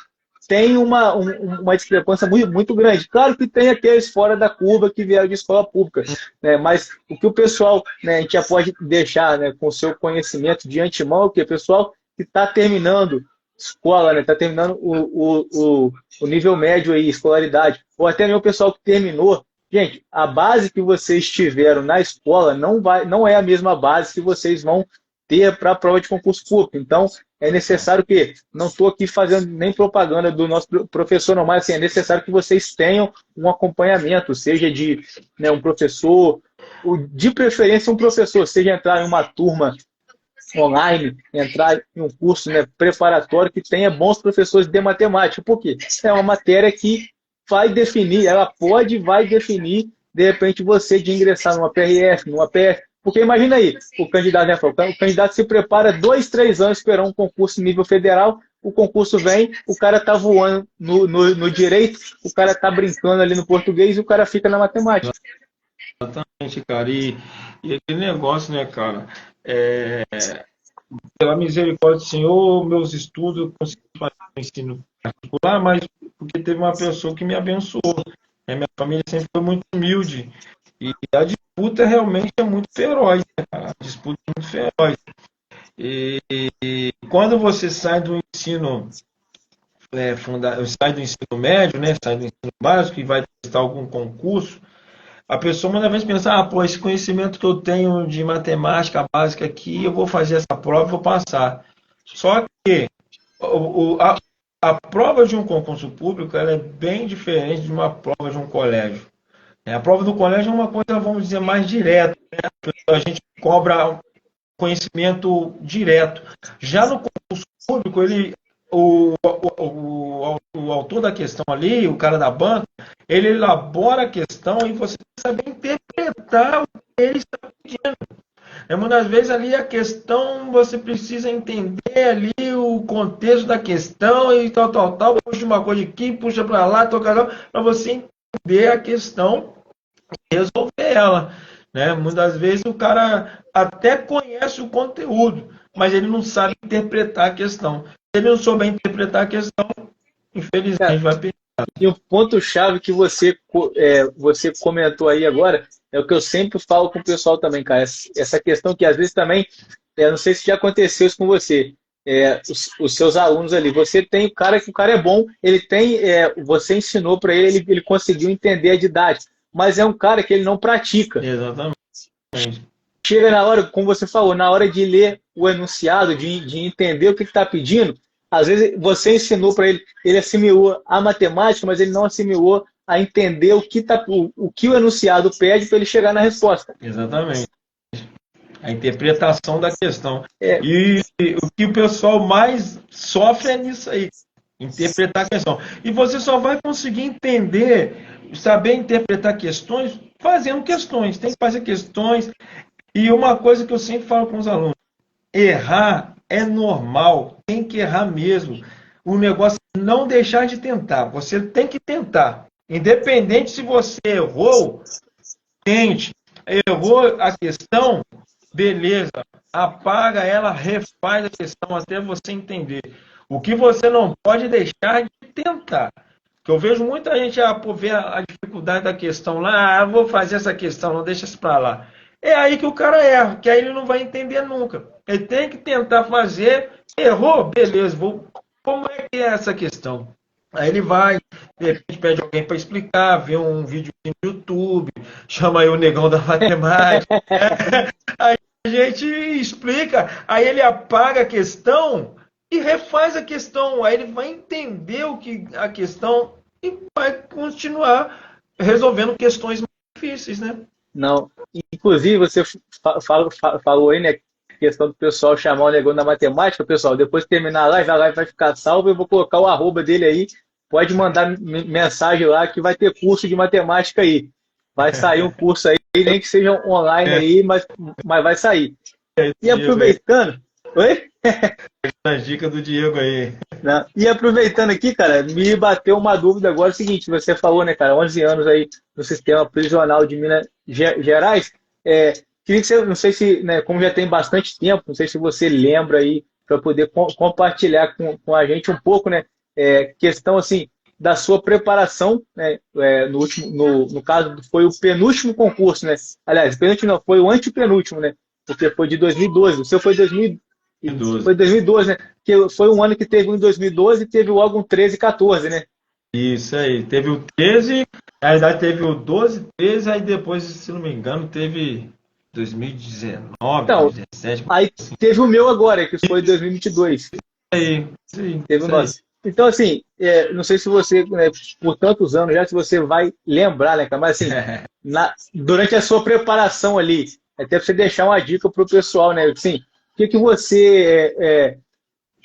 [SPEAKER 1] tem uma discrepância muito, muito grande. Claro que tem aqueles fora da curva que vieram de escola pública, né? Mas o que o pessoal, né, a gente já pode deixar, né, com o seu conhecimento de antemão, o que o pessoal que está terminando escola, né, está terminando o nível médio aí, escolaridade, ou até mesmo o pessoal que terminou. Gente, a base que vocês tiveram na escola não é a mesma base que vocês vão ter para a prova de concurso público. Então, é necessário que, não estou aqui fazendo nem propaganda do nosso professor, não, mas assim, é necessário que vocês tenham um acompanhamento, seja de, né, um professor De preferência um professor, seja entrar em uma turma online, entrar em um curso, né, preparatório que tenha bons professores de matemática, porque é uma matéria que vai definir, ela pode e vai definir, de repente, você de ingressar numa PRF, numa PF. Porque imagina aí, o candidato, né, o candidato se prepara 2, 3 anos esperando um concurso nível federal, o concurso vem, o cara tá voando no direito, o cara tá brincando ali no português e o cara fica na matemática.
[SPEAKER 2] Exatamente, cara. E aquele negócio, né, cara? Pela misericórdia do Senhor, meus estudos, eu consegui fazer o ensino particular, mas porque teve uma pessoa que me abençoou. Né? Minha família sempre foi muito humilde. E a disputa realmente é muito feroz, né, cara? A disputa é muito feroz. E quando você sai do ensino sai do ensino médio, né? Sai do ensino básico e vai testar algum concurso, a pessoa muitas vezes pensa, pô, esse conhecimento que eu tenho de matemática básica aqui, eu vou fazer essa prova e vou passar. Só que a prova de um concurso público ela é bem diferente de uma prova de um colégio. A prova do colégio é uma coisa, vamos dizer, mais direta. Né? A gente cobra conhecimento direto. Já no concurso público, o autor da questão ali, o cara da banca, ele elabora a questão e você sabe interpretar o que ele está pedindo. Muitas vezes ali a questão, você precisa entender ali o contexto da questão e tal, puxa uma coisa aqui, puxa para lá, toca para você entender a questão e resolver ela. Né? Muitas vezes o cara até conhece o conteúdo, mas ele não sabe interpretar a questão. Se ele não souber interpretar a questão, infelizmente vai perder.
[SPEAKER 1] E o ponto-chave que você comentou aí agora é o que eu sempre falo com o pessoal também, cara. Essa questão que às vezes também, não sei se já aconteceu isso com você, os seus alunos ali. Você tem o cara que o cara é bom, ele tem, você ensinou para ele conseguiu entender a didática, mas é um cara que ele não pratica.
[SPEAKER 2] Exatamente.
[SPEAKER 1] Chega na hora, como você falou, na hora de ler o enunciado, de entender o que está pedindo, às vezes você ensinou para ele assimilou a matemática, mas ele não assimilou a entender o que o enunciado pede para ele chegar na resposta.
[SPEAKER 2] Exatamente. A interpretação da questão. E o que o pessoal mais sofre é nisso aí. Interpretar a questão. E você só vai conseguir entender, saber interpretar questões, fazendo questões. Tem que fazer questões. E uma coisa que eu sempre falo com os alunos, errar é normal, tem que errar mesmo. O negócio é não deixar de tentar, você tem que tentar. Independente se você errou, tente. Errou a questão, beleza, apaga ela, refaz a questão até você entender. O que você não pode deixar de tentar. Que eu vejo muita gente por ver a dificuldade da questão lá, vou fazer essa questão, não deixa isso para lá. É aí que o cara erra, que aí ele não vai entender nunca. Ele tem que tentar fazer, errou, beleza, como é que é essa questão? Aí ele vai, de repente pede alguém para explicar, vê um vídeo no YouTube, chama aí o negão da matemática, aí a gente explica, aí ele apaga a questão e refaz a questão, aí ele vai entender a questão e vai continuar resolvendo questões mais difíceis, né?
[SPEAKER 1] Não. Inclusive, você falou aí, né? Questão do pessoal chamar o negão da matemática. Pessoal, depois de terminar a live vai ficar salvo. Eu vou colocar o arroba dele aí. Pode mandar mensagem lá que vai ter curso de matemática aí. Vai sair um curso aí, nem que seja online aí, mas vai sair. E aproveitando. Oi?
[SPEAKER 2] A dica do Diego aí.
[SPEAKER 1] Não. E aproveitando aqui, cara, me bateu uma dúvida agora. É o seguinte, você falou, né, cara, 11 anos aí no sistema prisional de Minas Gerais. Queria que você, não sei se, né, como já tem bastante tempo, não sei se você lembra aí para poder compartilhar com a gente um pouco, né, questão assim da sua preparação, né, no caso foi o penúltimo concurso, né? Aliás, penúltimo não, foi o antepenúltimo, né? Porque foi de 2012. O seu foi 2012. Foi 2012, né? Que foi um ano que teve um em 2012 e teve logo um 13 e 14, né?
[SPEAKER 2] Isso aí. Teve o 13, na verdade teve o 12, 13, aí depois, se não me engano, teve 2019, então, 2017.
[SPEAKER 1] Aí teve o meu agora, que foi 2022.
[SPEAKER 2] Sim.
[SPEAKER 1] Teve o nosso. Então, assim, não sei se você, né, por tantos anos já, se você vai lembrar, né, cara? Mas assim, durante a sua preparação ali, até pra você deixar uma dica pro pessoal, né? Assim, o que que você,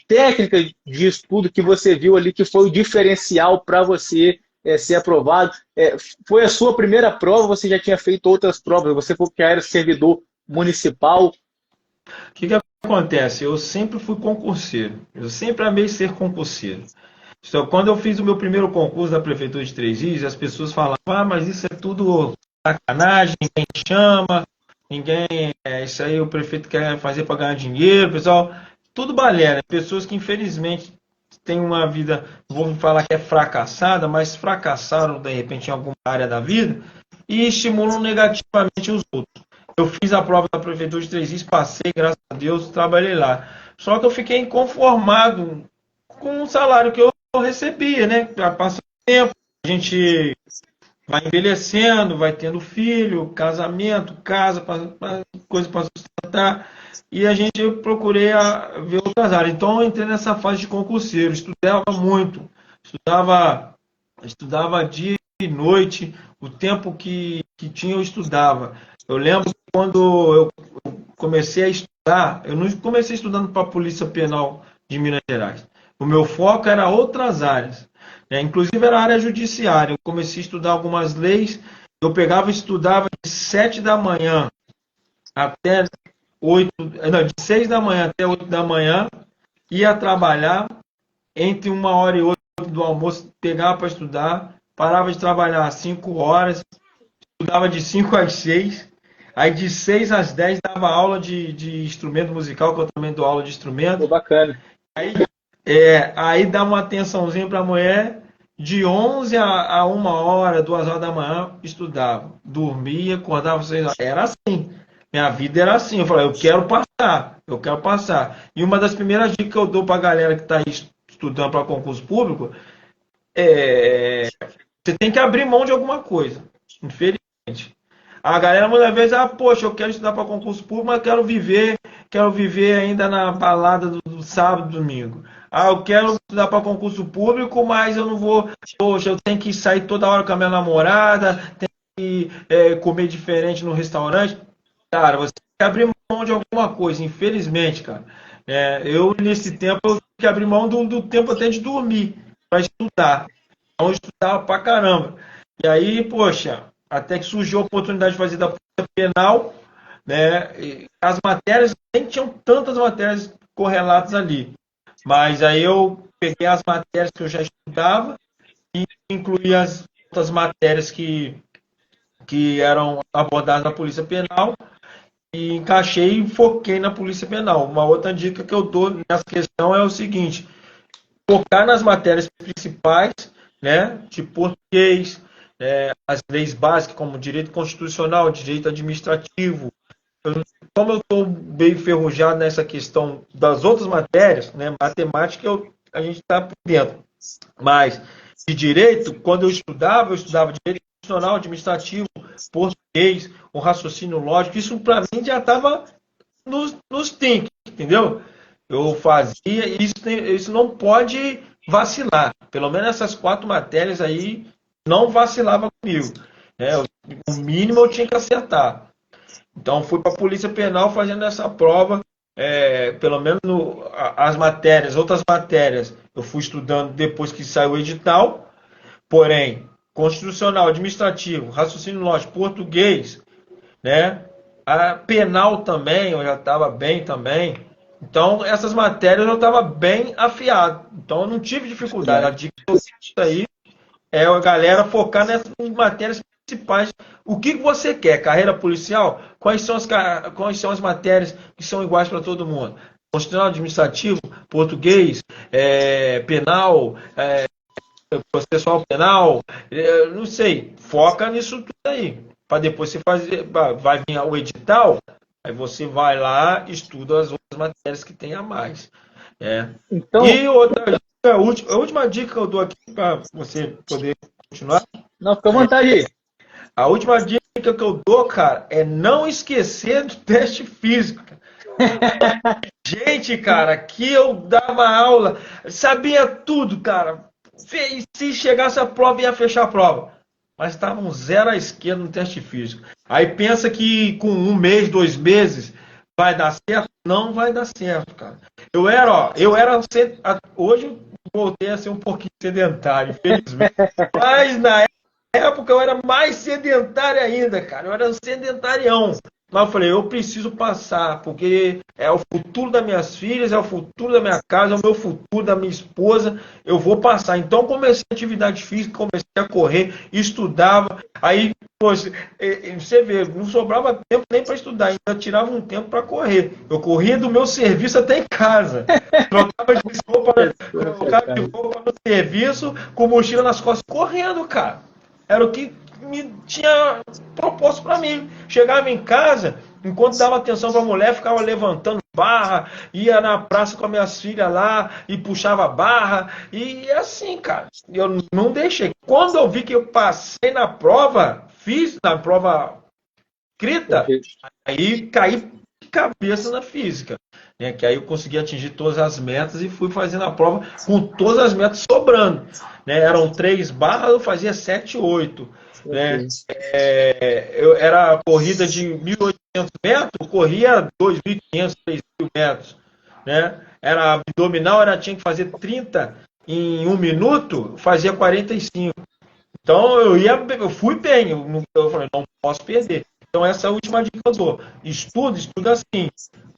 [SPEAKER 1] técnica de estudo que você viu ali que foi o diferencial para você ser aprovado? Foi a sua primeira prova, você já tinha feito outras provas, você foi que era servidor municipal?
[SPEAKER 2] O que acontece? Eu sempre fui concurseiro. Eu sempre amei ser concurseiro. Então, quando eu fiz o meu primeiro concurso da Prefeitura de Três Rios, as pessoas falavam, mas isso é tudo sacanagem, ninguém chama, ninguém. Isso aí o prefeito quer fazer para ganhar dinheiro, pessoal. Tudo balela. Pessoas que infelizmente têm uma vida, não vou falar que é fracassada, mas fracassaram de repente em alguma área da vida e estimulam negativamente os outros. Eu fiz a prova da Prefeitura de Três Rios, passei, graças a Deus, trabalhei lá. Só que eu fiquei inconformado com o salário que eu recebia, né? Passa o tempo, a gente vai envelhecendo, vai tendo filho, casamento, casa, coisa para sustentar. E a gente eu procurei ver outras áreas. Então eu entrei nessa fase de concurseiro, estudava muito, estudava dia e noite, o tempo que tinha eu estudava. Eu lembro quando eu comecei a estudar, eu não comecei estudando para a Polícia Penal de Minas Gerais. O meu foco era outras áreas, né? Inclusive era a área judiciária. Eu comecei a estudar algumas leis, eu pegava e estudava de 7 da manhã até 8, não, de 6 da manhã até 8 da manhã, ia trabalhar, entre 1 hora e outra do almoço, pegava para estudar, parava de trabalhar às 5 horas, estudava de 5 às 6, aí de 6 às 10 dava aula de instrumento musical, que eu também dou aula de
[SPEAKER 1] Pô,
[SPEAKER 2] instrumento.
[SPEAKER 1] bacana.
[SPEAKER 2] Aí, aí dá uma atençãozinha para a mulher, de 11 a 1 hora, 2 horas da manhã, estudava, dormia, acordava 6 horas. Era assim. Minha vida era assim. Eu falei, eu quero passar, eu quero passar. E uma das primeiras dicas que eu dou para a galera que está aí estudando para concurso público é você tem que abrir mão de alguma coisa, infelizmente. A galera muitas vezes, poxa, eu quero estudar para concurso público, mas quero viver ainda na balada do sábado e domingo. Eu quero estudar para concurso público, mas eu não vou, poxa, eu tenho que sair toda hora com a minha namorada, tenho que comer diferente no restaurante. Cara, você tem que abrir mão de alguma coisa, infelizmente, cara. Eu, nesse tempo, eu tive que abrir mão do tempo até de dormir, para estudar. Então, eu estudava pra caramba. E aí, poxa, até que surgiu a oportunidade de fazer da Polícia Penal, né? E as matérias, nem tinham tantas matérias correlatas ali. Mas aí eu peguei as matérias que eu já estudava e incluí as outras matérias que eram abordadas na Polícia Penal e encaixei e foquei na Polícia Penal. Uma outra dica que eu dou nessa questão é o seguinte: focar nas matérias principais, né, de português, as leis básicas como direito constitucional, direito administrativo. Como eu estou bem enferrujado nessa questão das outras matérias, né, matemática a gente está por dentro. Mas de direito, quando eu estudava direito constitucional, administrativo, português, o raciocínio lógico. Isso para mim já estava nos think, entendeu? Eu fazia, isso não pode vacilar. Pelo menos essas 4 matérias aí não vacilava comigo. O mínimo eu tinha que acertar. Então fui para a Polícia Penal fazendo essa prova. Pelo menos as matérias, outras matérias, eu fui estudando depois que saiu o edital. Porém, constitucional, administrativo, raciocínio lógico, português, né? A penal também, eu já estava bem também. Então, essas matérias eu estava bem afiado. Então, eu não tive dificuldade. A dica que eu dou aí é a galera focar nessas matérias principais. O que você quer? Carreira policial? Quais são as matérias que são iguais para todo mundo? Constitucional, administrativo, português, penal, processual penal, não sei. Foca nisso tudo aí. Para depois você fazer, vai vir o edital, aí você vai lá, estuda as outras matérias que tem a mais.
[SPEAKER 1] Então,
[SPEAKER 2] E outra dica, a última dica que eu dou aqui para você poder continuar.
[SPEAKER 1] não, fica à vontade aí.
[SPEAKER 2] A última dica que eu dou, cara, é não esquecer do teste físico. Gente, cara, que eu dava aula, sabia tudo, cara. se chegasse a prova, ia fechar a prova. Mas estava um zero à esquerda no teste físico. Aí pensa que com um mês, 2 meses, vai dar certo? Não vai dar certo, cara. Hoje eu voltei a ser um pouquinho sedentário, infelizmente. Mas na época eu era mais sedentário ainda, cara. Eu era um sedentarião. Mas eu falei, eu preciso passar, porque é o futuro das minhas filhas, é o futuro da minha casa, é o meu futuro, da minha esposa. Eu vou passar. Então comecei atividade física, comecei a correr, estudava. Aí, poxa, você vê, não sobrava tempo nem para estudar, ainda tirava um tempo para correr. Eu corria do meu serviço até em casa. Trocava de roupa no serviço, com mochila nas costas, correndo, cara. Era o que me tinha proposto para mim. Chegava em casa, enquanto dava atenção para a mulher, ficava levantando barra, ia na praça com as minhas filhas lá e puxava barra. E assim, cara, eu não deixei. Quando eu vi que eu passei na prova, fiz na prova escrita, aí caí de cabeça na física. Né? Que aí eu consegui atingir todas as metas e fui fazendo a prova com todas as metas sobrando. Né? Eram 3 barras, eu fazia 7, 8. Né? Eu era corrida de 1.800 metros, eu corria 2.500, 3.000 metros. Né? Era abdominal, tinha que fazer 30 em 1 minuto, fazia 45. Então eu fui bem, eu falei, não posso perder. Então essa é a última dica que eu dou. Estuda assim,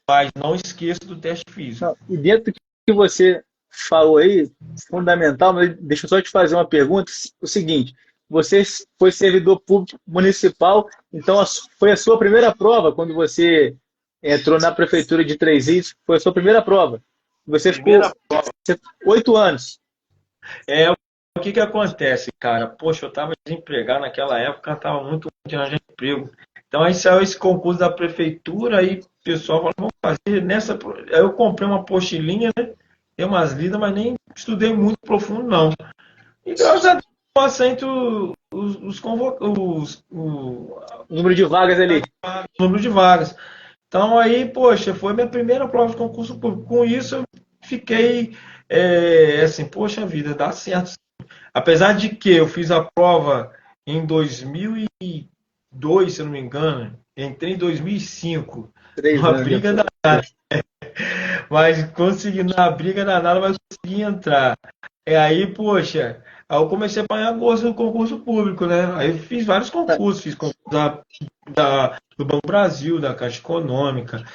[SPEAKER 2] mas não esqueça do teste físico.
[SPEAKER 1] Não, e dentro do que você falou aí, fundamental, mas deixa eu só te fazer uma pergunta. O seguinte, você foi servidor público municipal, então foi a sua primeira prova quando você entrou na prefeitura de Três Rios, foi a sua primeira prova. Você ficou 8 anos.
[SPEAKER 2] O que acontece, cara? Poxa, eu estava desempregado naquela época, estava muito ruim de arranjar emprego. Então aí saiu esse concurso da prefeitura, aí o pessoal falou, vamos fazer nessa. Aí eu comprei uma apostilinha, né? Dei umas lidas, mas nem estudei muito profundo, não. E graças a Deus, eu passei entre o
[SPEAKER 1] Número de vagas ali.
[SPEAKER 2] número de vagas. Então aí, poxa, foi minha primeira prova de concurso público. Com isso eu fiquei assim, poxa vida, dá certo. Apesar de que eu fiz a prova em 2002, se eu não me engano, entrei em 2005,
[SPEAKER 1] 3
[SPEAKER 2] uma
[SPEAKER 1] anos
[SPEAKER 2] briga
[SPEAKER 1] depois.
[SPEAKER 2] danada, mas consegui, na briga danada, mas consegui entrar. E aí, poxa, aí eu comecei a apanhar gosto no concurso público, né? Aí eu fiz vários concursos, fiz concurso do Banco Brasil, da Caixa Econômica,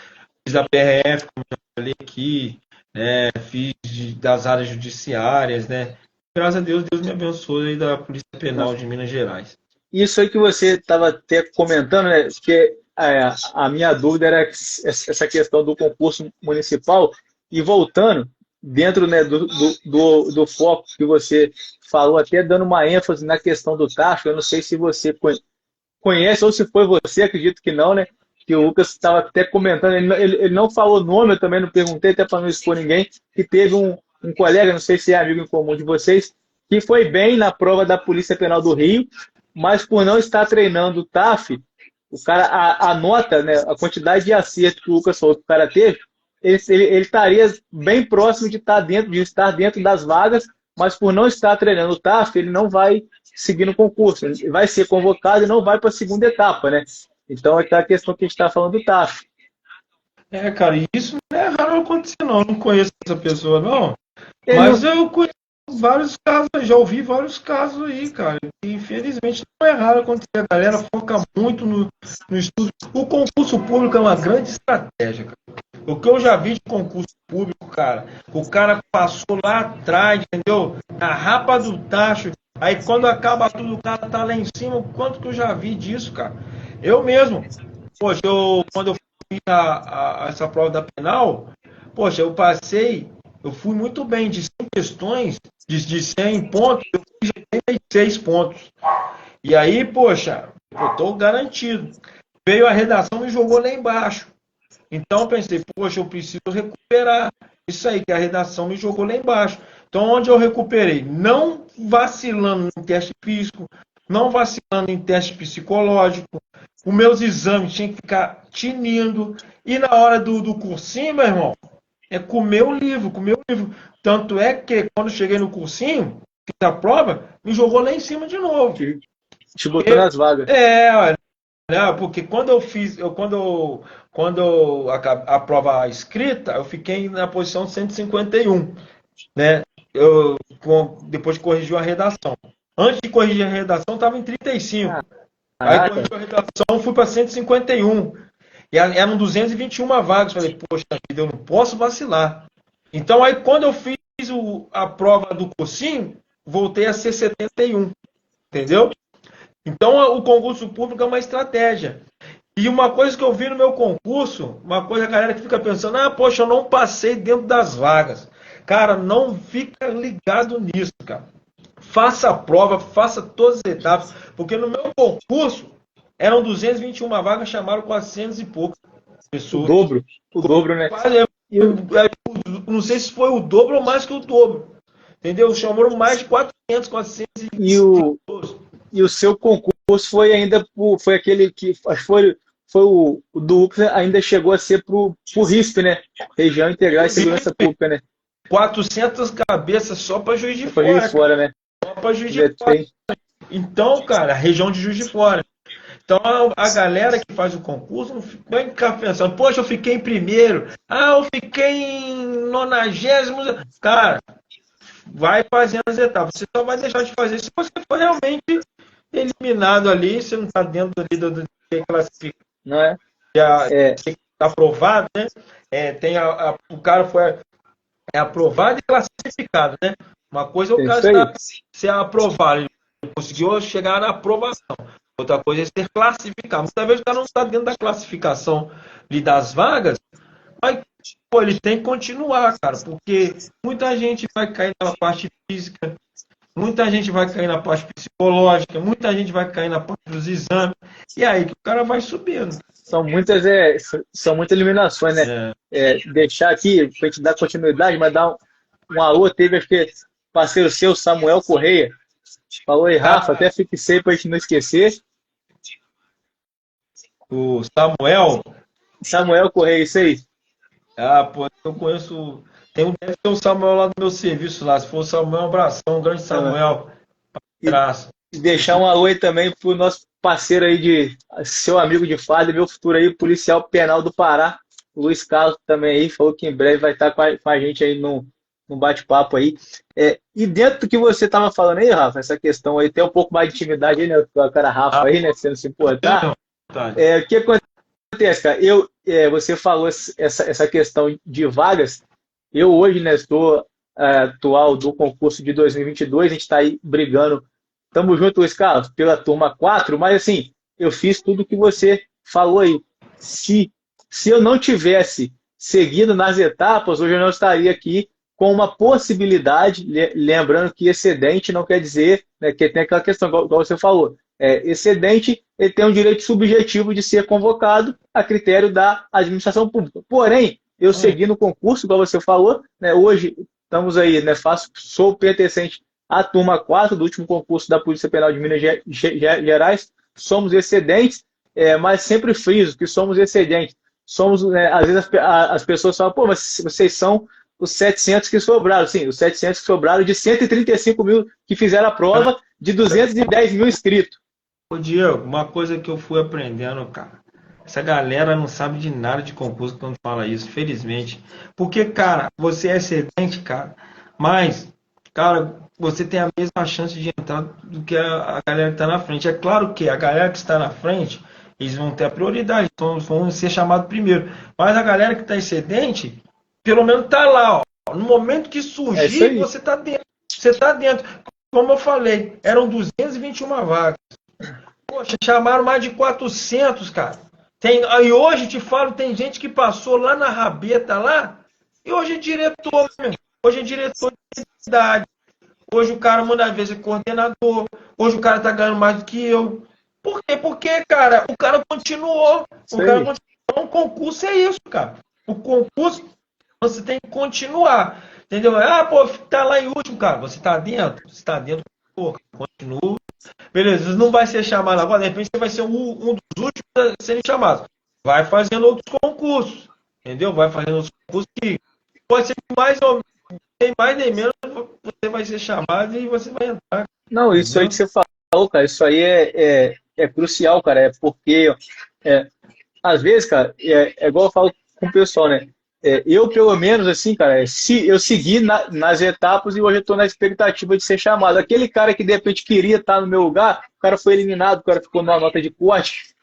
[SPEAKER 2] fiz da PRF, como eu falei aqui, né? Fiz das áreas judiciárias, né? Graças a Deus, Deus me abençoe aí da Polícia Penal de Minas Gerais.
[SPEAKER 1] Isso aí que você estava até comentando, né? Que a minha dúvida era essa questão do concurso municipal. E voltando, dentro, né, do foco que você falou, até dando uma ênfase na questão do tacho, eu não sei se você conhece ou se foi você, acredito que não, né? Que o Lucas estava até comentando, ele não falou nome, eu também não perguntei, até para não expor ninguém, que teve um colega, não sei se é amigo em comum de vocês, que foi bem na prova da Polícia Penal do Rio, mas por não estar treinando o TAF, o cara, a nota, né, a quantidade de acerto que o Lucas falou que o cara teve, ele estaria bem próximo de estar dentro das vagas, mas por não estar treinando o TAF, ele não vai seguir no concurso. Ele vai ser convocado e não vai para a segunda etapa, né? Então, é a questão que a gente está falando do TAF.
[SPEAKER 2] Cara, isso não é raro acontecer, não. Eu não conheço essa pessoa, não.
[SPEAKER 1] Ele
[SPEAKER 2] Mas
[SPEAKER 1] não,
[SPEAKER 2] eu conheço vários casos, já ouvi vários casos aí, cara. E, infelizmente não é raro acontecer. A galera foca muito no estudo. O concurso público é uma grande estratégia, cara. O que eu já vi de concurso público, cara, o cara passou lá atrás, entendeu? Na rapa do tacho. Aí quando acaba tudo, o cara tá lá em cima. O quanto que eu já vi disso, cara? Eu mesmo. Poxa, quando eu fiz essa prova da penal, poxa, eu fui muito bem de 100 questões, de 100 pontos, eu fiz 86 pontos. E aí, poxa, eu tô garantido. Veio a redação e me jogou lá embaixo. Então eu pensei, poxa, eu preciso recuperar isso aí, que a redação me jogou lá embaixo. Então onde eu recuperei? Não vacilando em teste físico, não vacilando em teste psicológico. Os meus exames tinham que ficar tinindo. E na hora do cursinho, meu irmão, comer o livro, comer o livro. Tanto é que quando cheguei no cursinho, a prova, me jogou lá em cima de novo.
[SPEAKER 1] Te botou nas vagas.
[SPEAKER 2] Olha, né, porque a prova escrita, eu fiquei na posição 151, né? Depois de corrigir a redação. Antes de corrigir a redação, estava em 35. Aí
[SPEAKER 1] Caraca.
[SPEAKER 2] corrigiu a redação, fui para 151. E eram 221 vagas. Falei, poxa vida, eu não posso vacilar. Então, aí quando eu fiz a prova do cursinho, voltei a ser 71. Entendeu? Então, o concurso público é uma estratégia. E uma coisa que eu vi no meu concurso, uma coisa, a galera que fica pensando, poxa, eu não passei dentro das vagas. Cara, não fica ligado nisso, cara. Faça a prova, faça todas as etapas, porque no meu concurso eram 221 vagas, chamaram 400 e poucas pessoas.
[SPEAKER 1] O dobro, né?
[SPEAKER 2] Não sei se foi o dobro ou mais que o dobro. Entendeu? Chamaram mais de 400, 400
[SPEAKER 1] e o seu concurso foi ainda foi aquele que acho que foi o do UPS, ainda chegou a ser pro RISP, né? Região Integral e Segurança Pública, né?
[SPEAKER 2] 400 cabeças só para Juiz de
[SPEAKER 1] Fora. Juiz de Fora, né?
[SPEAKER 2] Só para Juiz de Fora. Então, cara, a região de Juiz de Fora. Então, a galera que faz o concurso não fica pensando, poxa, eu fiquei em primeiro, eu fiquei em 90º. Cara, vai fazendo as etapas. Você só vai deixar de fazer se você for realmente eliminado ali, você não está dentro ali do classificado.
[SPEAKER 1] Não é?
[SPEAKER 2] Aprovado, né? O cara foi aprovado e classificado, né? Uma coisa é o cara ser aprovado, ele conseguiu chegar na aprovação. Outra coisa é ser classificado. Muitas vezes o cara não está dentro da classificação ali das vagas, mas ele tem que continuar, cara, porque muita gente vai cair na parte física, muita gente vai cair na parte psicológica, muita gente vai cair na parte dos exames, e aí que o cara vai subindo.
[SPEAKER 1] São muitas eliminações, né? Deixar aqui, para a gente dar continuidade, mas dar um alô, teve, acho que parceiro seu, Samuel Correia, falou aí, Rafa, até fixei para a gente não esquecer.
[SPEAKER 2] O
[SPEAKER 1] Samuel Correia, isso aí.
[SPEAKER 2] Pô, eu conheço. Deve ter um Samuel lá no meu serviço lá. Se for o Samuel, um abração, um grande Samuel.
[SPEAKER 1] E deixar um alô aí também pro nosso parceiro aí, seu amigo de farda, meu futuro aí, policial penal do Pará, o Luiz Carlos também aí, falou que em breve vai estar com a gente aí no bate-papo aí. E dentro do que você estava falando aí, Rafa, essa questão aí, tem um pouco mais de intimidade aí, né? O cara Rafa aí, né? Você não se importar. O que acontece, cara? Você falou essa questão de vagas. Eu hoje, né, estou atual do concurso de 2022, a gente está aí brigando. Tamo junto, Luiz Carlos, pela turma 4, mas assim, eu fiz tudo que você falou aí. Se eu não tivesse seguido nas etapas, hoje eu não estaria aqui com uma possibilidade, lembrando que excedente não quer dizer, né, que tem aquela questão, igual você falou, excedente ele tem um direito subjetivo de ser convocado a critério da administração pública. Porém, eu segui no concurso, igual você falou, né, hoje estamos aí, né, sou pertencente à turma 4 do último concurso da Polícia Penal de Minas Gerais, somos excedentes, mas sempre friso que somos excedentes. Somos, às vezes as pessoas falam, pô, mas vocês são os 700 que sobraram. Sim, os 700 que sobraram de 135 mil que fizeram a prova, de 210 mil inscritos.
[SPEAKER 2] Ô Diego, uma coisa que eu fui aprendendo, cara, essa galera não sabe de nada de concurso quando fala isso, felizmente. Porque, cara, você é excedente, cara, mas, cara, você tem a mesma chance de entrar do que a galera que está na frente. É claro que a galera que está na frente, eles vão ter a prioridade, então vão ser chamados primeiro. Mas a galera que está excedente, pelo menos está lá, ó. No momento que surgir, você está dentro. Você está dentro. Como eu falei, eram 221 vagas. Poxa, chamaram mais de 400, cara. E hoje, te falo, tem gente que passou lá na rabeta lá, e hoje é diretor, meu. Hoje é diretor de cidade. Hoje o cara, muitas vezes, é coordenador. Hoje o cara está ganhando mais do que eu. Por quê? Porque, cara, o cara continuou. Então, o concurso é isso, cara. O concurso, você tem que continuar. Entendeu? Pô, tá lá em último, cara. Você tá dentro? Você tá dentro, pô, continua. Beleza, não vai ser chamado agora, de repente você vai ser um dos últimos a serem chamados. Vai fazendo outros concursos. Entendeu? Vai fazendo outros concursos que pode ser mais ou nem mais nem menos você vai ser chamado e você vai entrar,
[SPEAKER 1] Não, isso aí
[SPEAKER 2] entendeu?
[SPEAKER 1] que você falou, cara, isso aí é crucial, cara, é porque é, às vezes, cara, é igual eu falo com o pessoal, né? Eu, pelo menos, assim, cara, se eu segui nas etapas e hoje eu estou na expectativa de ser chamado. Aquele cara que de repente queria estar no meu lugar, o cara foi eliminado, o cara ficou numa nota de corte.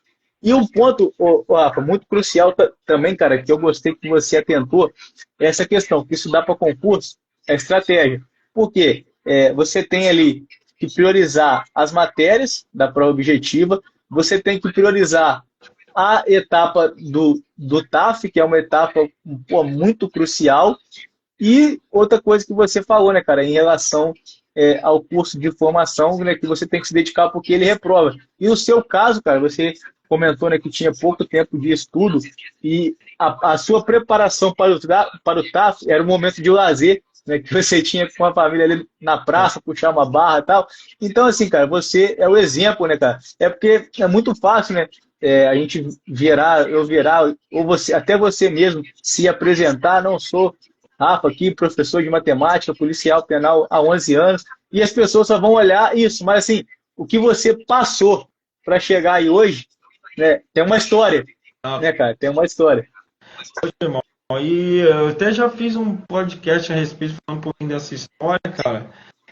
[SPEAKER 1] E um ponto, Rafa, muito crucial também, cara, que eu gostei que você atentou, é essa questão, que isso dá para concurso, é estratégia. Por quê? Você tem ali que priorizar as matérias da prova objetiva, você tem que priorizar a etapa do TAF, que é uma etapa pô, muito crucial, e outra coisa que você falou, né, cara, em relação ao curso de formação, né, que você tem que se dedicar porque ele reprova. E no seu caso, cara, você comentou, né, que tinha pouco tempo de estudo e a sua preparação para o TAF era um momento de lazer, né, que você tinha com a família ali na praça, puxar uma barra e tal. Então, assim, cara, você é o exemplo, né, cara? É porque é muito fácil, né? A gente virar, ou você, até você mesmo se apresentar, não sou Rafa aqui, professor de matemática, policial penal há 11 anos, e as pessoas só vão olhar isso, mas assim, o que você passou para chegar aí hoje, né, tem uma história,
[SPEAKER 2] Ah,
[SPEAKER 1] né, cara? Tem uma história.
[SPEAKER 2] irmão. E eu até já fiz um podcast a respeito, falando um pouquinho dessa história, cara.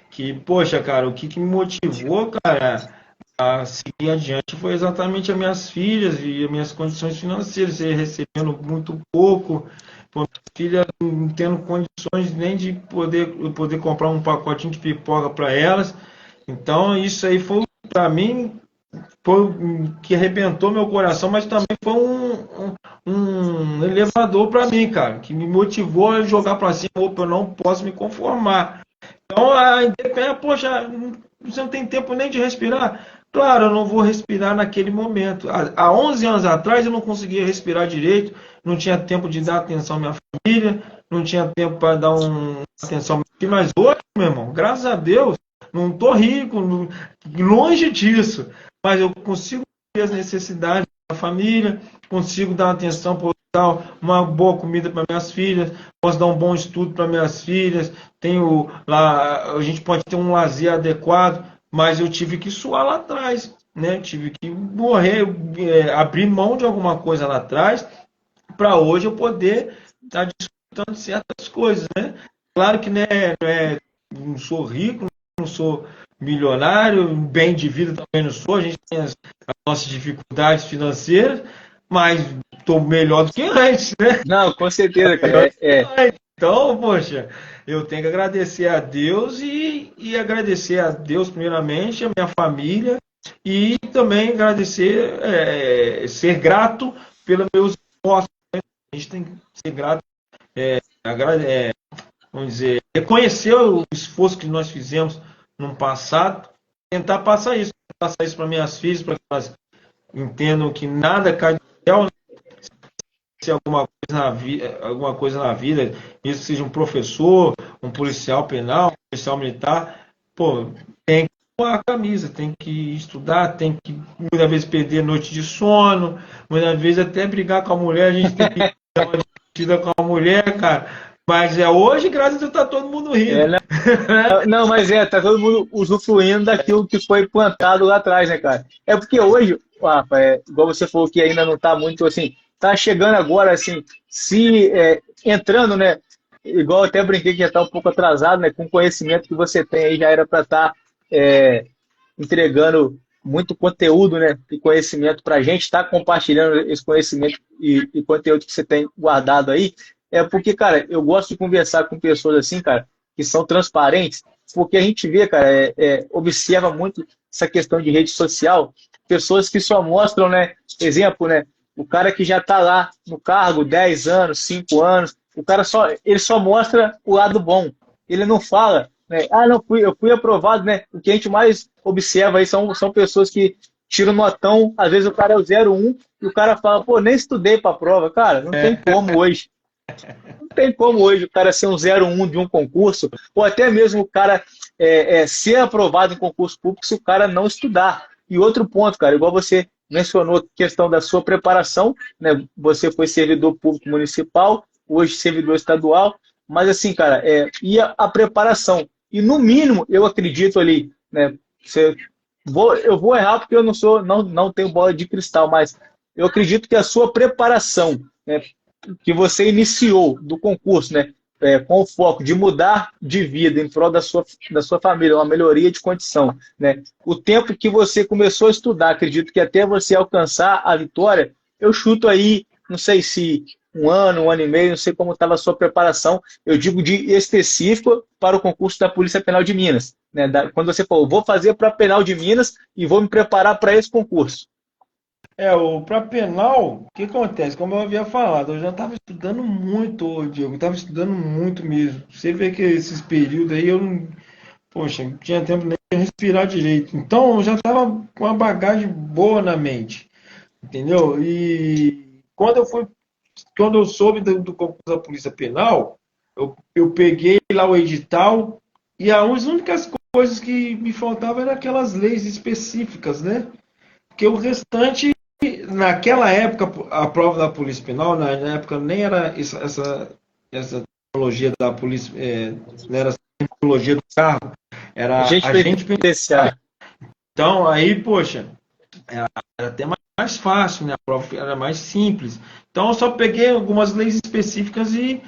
[SPEAKER 2] Que, poxa, cara, o que me motivou, cara, a seguir adiante foi exatamente as minhas filhas e as minhas condições financeiras, eu recebendo muito pouco, pô, minha filha não tendo condições nem de poder comprar um pacotinho de pipoca para elas. Então, isso aí foi, para mim, foi o que arrebentou meu coração, mas também foi um elevador para mim, cara, que me motivou a jogar para cima. Opa, eu não posso me conformar. Então, a independência, poxa, você não tem tempo nem de respirar. Claro, eu não vou respirar naquele momento. Há 11 anos atrás eu não conseguia respirar direito, não tinha tempo de dar atenção à minha família, não tinha tempo para dar atenção ao meu filho. Mas hoje, meu irmão, graças a Deus, não estou rico, longe disso, mas eu consigo ver as necessidades da família, consigo dar atenção para dar uma boa comida para minhas filhas, posso dar um bom estudo para minhas filhas, tenho lá, a gente pode ter um lazer adequado, mas eu tive que suar lá atrás, né? Tive que morrer, abrir mão de alguma coisa lá atrás para hoje eu poder estar desfrutando de certas coisas, né? Claro que né, não sou rico, não sou milionário, bem de vida também não sou, a gente tem as nossas dificuldades financeiras, mas estou melhor do que antes, né?
[SPEAKER 1] Não, com certeza,
[SPEAKER 2] Melhor
[SPEAKER 1] cara.
[SPEAKER 2] do que antes. Então, poxa, eu tenho que agradecer a Deus e agradecer a Deus primeiramente, a minha família e também agradecer, ser grato pelos meus esforços. A gente tem que ser grato, vamos dizer, reconhecer o esforço que nós fizemos no passado, tentar passar isso para minhas filhas, para que elas entendam que nada cai do céu, né? Se alguma coisa na vida, mesmo que seja um professor, um policial penal, um policial militar, pô, tem que pôr a camisa, tem que estudar, tem que muitas vezes perder noite de sono, muitas vezes até brigar com a mulher, a gente tem que dar uma divertida com a mulher, cara. Mas hoje, graças a Deus, tá todo mundo rindo.
[SPEAKER 1] Não, não, mas tá todo mundo usufruindo daquilo que foi plantado lá atrás, né, cara? É porque hoje, Rafa, igual você falou que ainda não tá muito assim, tá chegando agora, assim, se entrando, né? Igual eu até brinquei que já tá um pouco atrasado, né? Com o conhecimento que você tem aí, já era para estar entregando muito conteúdo, né? E conhecimento para a gente, estar compartilhando esse conhecimento e conteúdo que você tem guardado aí. É porque, cara, eu gosto de conversar com pessoas assim, cara, que são transparentes, porque a gente vê, cara, observa muito essa questão de rede social, pessoas que só mostram, né, exemplo, né, o cara que já está lá no cargo 10 anos, 5 anos, ele só mostra o lado bom, ele não fala, né, não, eu fui aprovado, né, o que a gente mais observa aí são pessoas que tiram notão, às vezes o cara é o 0,1 e o cara fala, pô, nem estudei para a prova, cara, não tem como hoje. Não tem como hoje o cara ser um 0,1 de um concurso, ou até mesmo o cara ser aprovado em concurso público se o cara não estudar. E outro ponto, cara, igual você mencionou, questão da sua preparação, né? Você foi servidor público municipal, hoje servidor estadual. mas assim, cara, e a preparação. E no mínimo, eu acredito ali, né? Eu vou errar porque eu não tenho bola de cristal, mas eu acredito que a sua preparação, né, que você iniciou do concurso, né, com o foco de mudar de vida em prol da sua família, uma melhoria de condição, né, o tempo que você começou a estudar, acredito que até você alcançar a vitória, eu chuto aí, não sei se um ano e meio, não sei como estava a sua preparação, eu digo de específico para o concurso da Polícia Penal de Minas. Né? Quando você falou, vou fazer para a Penal de Minas e vou me preparar para esse concurso.
[SPEAKER 2] Para penal, o que acontece? Como eu havia falado, eu já estava estudando muito, ô, Diego, eu estava estudando muito mesmo. Você vê que esses períodos aí eu não, poxa, não tinha tempo nem de respirar direito. Então eu já estava com uma bagagem boa na mente, entendeu? E quando eu soube do concurso da Polícia Penal, eu peguei lá o edital e as únicas coisas que me faltavam eram aquelas leis específicas, né? Porque o restante, naquela época, a prova da Polícia Penal, na época nem era essa tecnologia da polícia, não era essa tecnologia do carro, era
[SPEAKER 1] Agente
[SPEAKER 2] agente penitenciário.
[SPEAKER 1] penitenciário.
[SPEAKER 2] Então, aí, poxa, era até mais fácil, né? A prova era mais simples. Então, eu só peguei algumas leis específicas e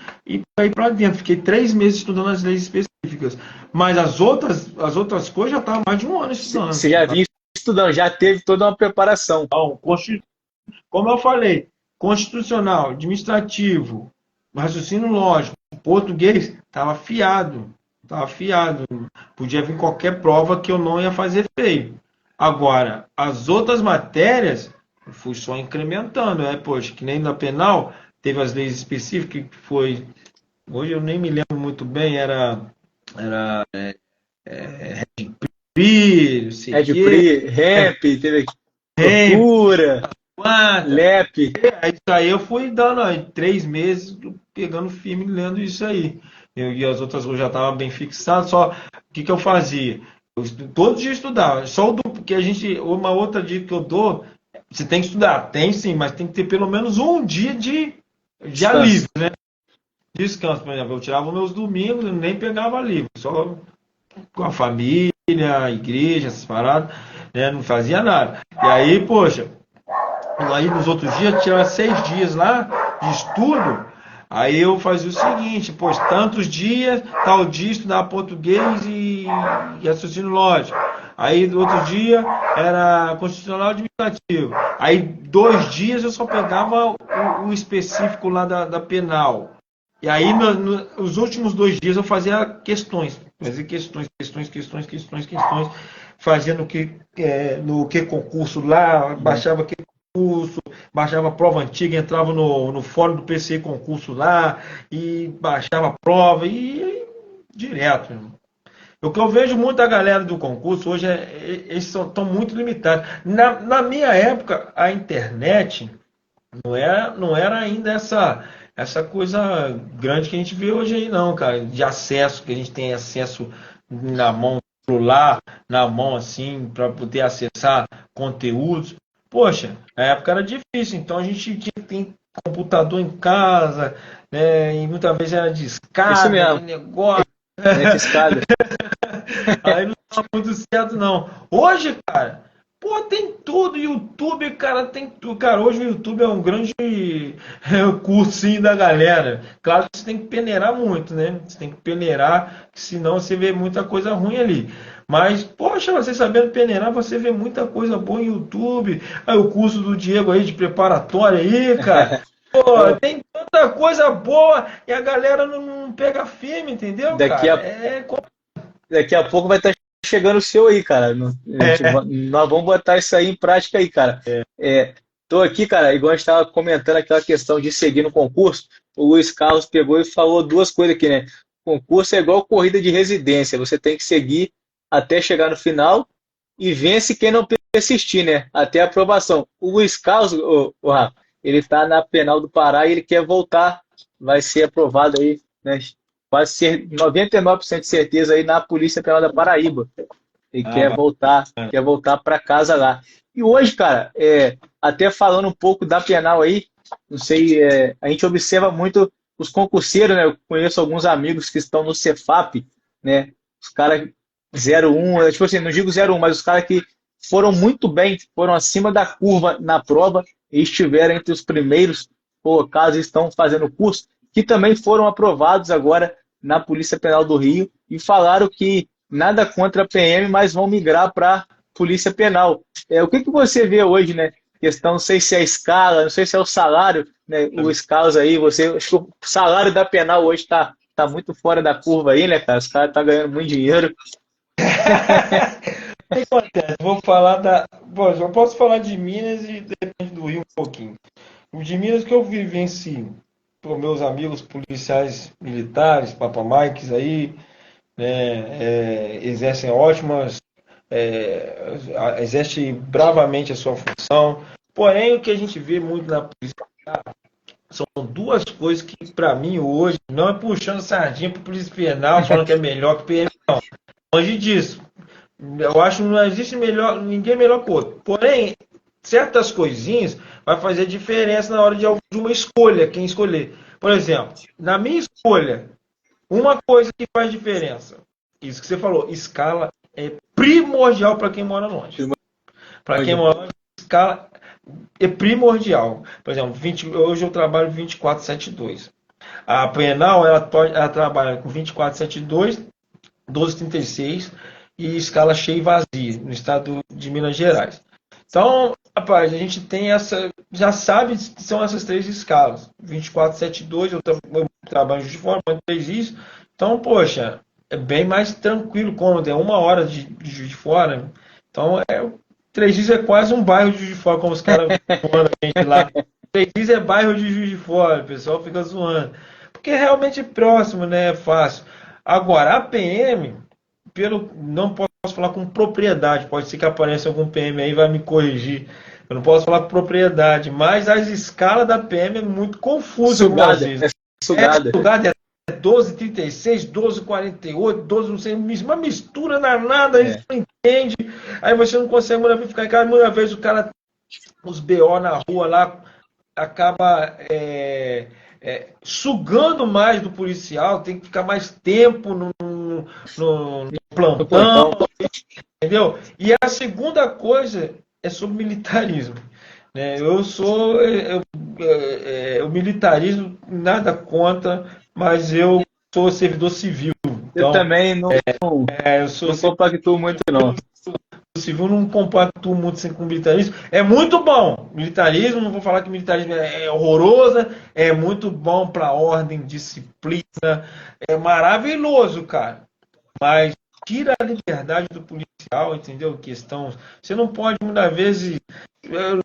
[SPEAKER 2] caí para dentro. Fiquei 3 meses estudando as leis específicas. Mas as outras coisas já estava mais de um ano estudando.
[SPEAKER 1] Você já vinha estudando, já teve toda uma preparação.
[SPEAKER 2] Então, como eu falei, constitucional, administrativo, raciocínio lógico, português, estava afiado. Estava afiado. Podia vir qualquer prova que eu não ia fazer feio. Agora, as outras matérias, eu fui só incrementando. Poxa, que nem na penal, teve as leis específicas, que foi. Hoje eu nem me lembro muito bem, era PRI, não sei o
[SPEAKER 1] Red
[SPEAKER 2] quê,
[SPEAKER 1] Pri, Ramp, teve tortura,
[SPEAKER 2] quanta.
[SPEAKER 1] LEP.
[SPEAKER 2] Isso aí eu fui dando aí, 3 meses, pegando firme, lendo isso aí. E as outras coisas já estavam bem fixadas, só o que eu fazia? Todo dia eu estudava, só porque uma outra dica que eu dou, você tem que estudar, tem sim, mas tem que ter pelo menos um dia de
[SPEAKER 1] Descanso.
[SPEAKER 2] alívio, né? Descanso, por exemplo, eu tirava meus domingos, eu nem pegava livro, só com a família, a igreja, essas paradas, né? Não fazia nada. E aí, poxa, aí nos outros dias, tirava 6 dias lá de estudo. Aí eu fazia o seguinte, pois tantos dias, tal dia estudar português e raciocínio lógico. Aí no outro dia era constitucional administrativo. Aí 2 dias eu só pegava o específico lá da penal. E aí nos últimos 2 dias eu fazia questões. Fazia questões, fazendo no que concurso lá, baixava que concurso, baixava a prova antiga, entrava no fórum do PCI concurso lá e baixava a prova e direto, irmão. O que eu vejo muito a galera do concurso hoje eles estão muito limitados. Na minha época, a internet não era ainda essa coisa grande que a gente vê hoje aí, não, cara, de acesso, que a gente tem acesso na mão, celular, na mão, assim, para poder acessar conteúdos. Poxa, na época era difícil, então a gente tinha que ter computador em casa, né, e muitas vezes era
[SPEAKER 1] Isso
[SPEAKER 2] discada,
[SPEAKER 1] mesmo,
[SPEAKER 2] aquele negócio,
[SPEAKER 1] né, escada.
[SPEAKER 2] aí não estava muito certo, não. Hoje, cara, pô, tem tudo, YouTube, cara, tem tudo. Cara, hoje o YouTube é um grande cursinho da galera. Claro que você tem que peneirar muito, né? Você tem que peneirar, senão você vê muita coisa ruim ali. Mas, poxa, você sabendo peneirar, você vê muita coisa boa em YouTube. Aí o curso do Diego aí de preparatória aí, cara. Pô, tem tanta coisa boa e a galera não pega firme, entendeu,
[SPEAKER 1] Daqui
[SPEAKER 2] cara?
[SPEAKER 1] a, daqui a pouco vai estar chegando o seu aí, cara. Nós vamos botar isso aí em prática aí, cara. Tô aqui, cara, igual a gente estava comentando aquela questão de seguir no concurso, o Luiz Carlos pegou e falou duas coisas aqui, né? Concurso é igual corrida de residência, você tem que seguir até chegar no final e vence quem não persistir, né? Até a aprovação. O Luiz Carlos, Rafa, ele está na Penal do Pará e ele quer voltar, vai ser aprovado aí, né? Quase 99% de certeza aí na Polícia Penal da Paraíba. Ele
[SPEAKER 2] Ah,
[SPEAKER 1] quer voltar para casa lá. E hoje, cara, até falando um pouco da penal aí, não sei, a gente observa muito os concurseiros, né? Eu conheço alguns amigos que estão no Cefap, né? Os caras 01, tipo assim, não digo 01, mas os caras que foram muito bem, foram acima da curva na prova e estiveram entre os primeiros colocados e estão fazendo curso, que também foram aprovados agora na Polícia Penal do Rio e falaram que nada contra a PM, mas vão migrar para Polícia Penal. O que você vê hoje, né? Questão, não sei se é a escala, não sei se é o salário, né? O escalas aí, acho que o salário da penal hoje tá muito fora da curva aí, né, cara? Os caras estão ganhando muito dinheiro.
[SPEAKER 2] O que acontece? Vou falar da. Bom, eu posso falar de Minas e depende do Rio um pouquinho. O de Minas que eu vivencio, por meus amigos policiais militares, papamaiques aí, né, exercem ótimas, exerce bravamente a sua função. Porém, o que a gente vê muito na polícia são duas coisas que, para mim, hoje, não é puxando sardinha para polícia penal, falando que é melhor que PM, não. Longe disso. Eu acho que não existe melhor, ninguém melhor que o outro. Porém, certas coisinhas vai fazer diferença na hora de uma escolha, quem escolher. Por exemplo, na minha escolha, uma coisa que faz diferença, isso que você falou, escala é primordial para quem mora longe. Para quem mora longe, escala é primordial. Por exemplo, hoje eu trabalho 24/72. A penal, ela trabalha com 24/72, 12/36 e escala cheia e vazia, no estado de Minas Gerais. Então, rapaz, a gente tem já sabe que são essas três escalas. 24/72, eu trabalho em Juiz de Fora, mas fez isso. Então, poxa, é bem mais tranquilo, cômodo, é 1 hora de Juiz de Fora. Então, 3 é quase um bairro de Juiz de Fora, como os caras zoando a gente lá. 3 é bairro de Juiz de Fora, o pessoal fica zoando. Porque é realmente próximo, né? É fácil. Agora, a PM, não posso falar com propriedade, pode ser que apareça algum PM aí e vai me corrigir. Eu não posso falar com propriedade, mas as escalas da PM é muito confusa algumas vezes.
[SPEAKER 1] Sugada.
[SPEAKER 2] Sugada é 12/36, 12/48, 12, não sei, uma mistura danada, aí você não entende, aí você não consegue muitas vezes ficar em casa, muitas vezes o cara, os BO na rua lá, acaba sugando mais do policial, tem que ficar mais tempo no plantão, entendeu? E a segunda coisa é sobre militarismo. Né? O militarismo nada contra, mas eu sou servidor civil. Então,
[SPEAKER 1] eu também não compactuo muito, não.
[SPEAKER 2] O civil não compactua muito com o militarismo. É muito bom. Militarismo, não vou falar que militarismo é horroroso, é muito bom para ordem, disciplina, é maravilhoso, cara. Mas tira a liberdade do policial, entendeu? Questão. Você não pode, muitas vezes,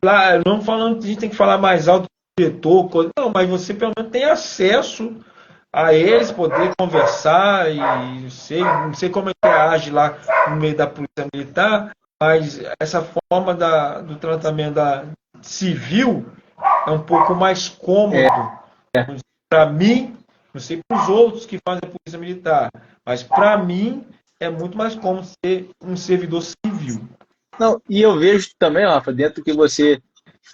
[SPEAKER 2] lá, não falando que a gente tem que falar mais alto do diretor, não, mas você pelo menos tem acesso a eles, poder conversar e não sei como é que age lá no meio da polícia militar, mas essa forma do tratamento civil é um pouco mais cômodo. Para mim, não sei para os outros que fazem a polícia militar, mas para mim é muito mais cômodo ser um servidor civil.
[SPEAKER 1] Não, e eu vejo também, Rafa, dentro do que você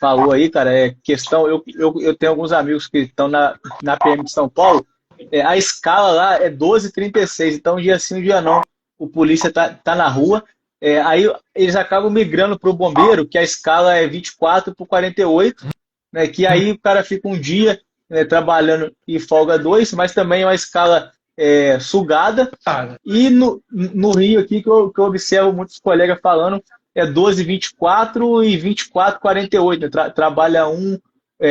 [SPEAKER 1] falou aí, cara, questão. Eu tenho alguns amigos que estão na PM de São Paulo, a escala lá é 12/36, então um dia sim, um dia não, o polícia tá na rua, aí eles acabam migrando para o bombeiro, que a escala é 24/48, né, que aí o cara fica um dia, né, trabalhando e folga 2, mas também é uma escala sugada. E no Rio aqui, que eu observo muitos colegas falando, é 12/24 e 24/48, né?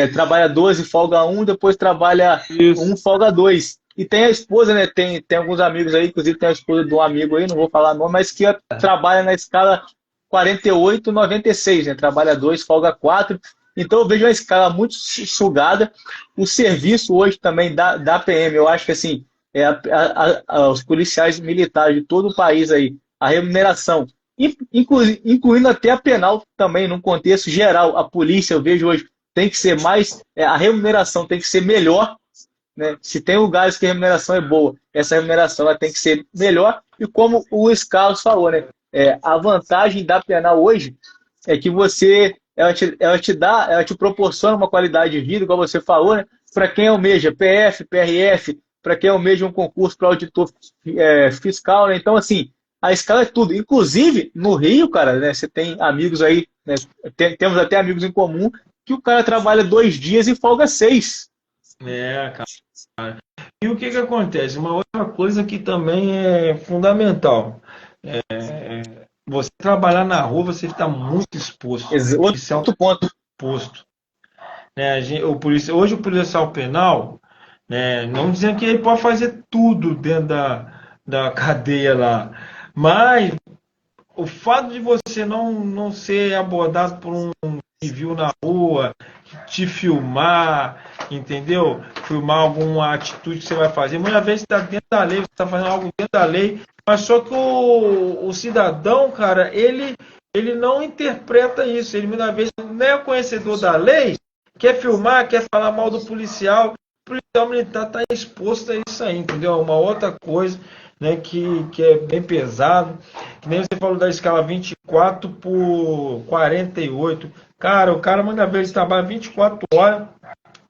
[SPEAKER 1] Trabalha 12, folga 1, depois trabalha 1, folga 2. E tem a esposa, né? Tem alguns amigos aí, inclusive tem a esposa de um amigo aí, não vou falar nome, mas que trabalha na escala 48/96, né? Trabalha 2, folga 4. Então eu vejo uma escala muito sugada. O serviço hoje também da PM, eu acho que assim, os policiais militares de todo o país aí, a remuneração, incluindo até a penal também, num contexto geral, a polícia, eu vejo hoje, tem que ser mais, a remuneração tem que ser melhor, né? Se tem lugares que a remuneração é boa, essa remuneração ela tem que ser melhor, e como o Luiz Carlos falou, né? A vantagem da penal hoje é que ela te proporciona uma qualidade de vida, igual você falou, né? para quem almeja PF, PRF, para quem almeja um concurso para auditor fiscal, né? Então, assim, a escala é tudo. Inclusive, no Rio, cara, né, você tem amigos aí, né, temos até amigos em comum, que o cara trabalha 2 dias e folga 6.
[SPEAKER 2] Cara. E o que que acontece? Uma outra coisa que também é fundamental. Você trabalhar na rua, você está muito exposto. Isso é um
[SPEAKER 1] Outro ponto.
[SPEAKER 2] posto. Né? Hoje o policial penal, né, não dizendo que ele pode fazer tudo dentro da cadeia lá, mas o fato de você não ser abordado por um civil na rua, te filmar, entendeu? Filmar alguma atitude que você vai fazer. Muitas vezes está dentro da lei, você está fazendo algo dentro da lei, mas só que o cidadão, cara, ele não interpreta isso. Ele muitas vezes não é conhecedor da lei, quer filmar, quer falar mal do policial. O policial militar está exposto a isso aí, entendeu? É uma outra coisa, né, que é bem pesado. Que nem você falou da escala 24 por 48. Cara, o cara muitas vezes trabalha 24 horas,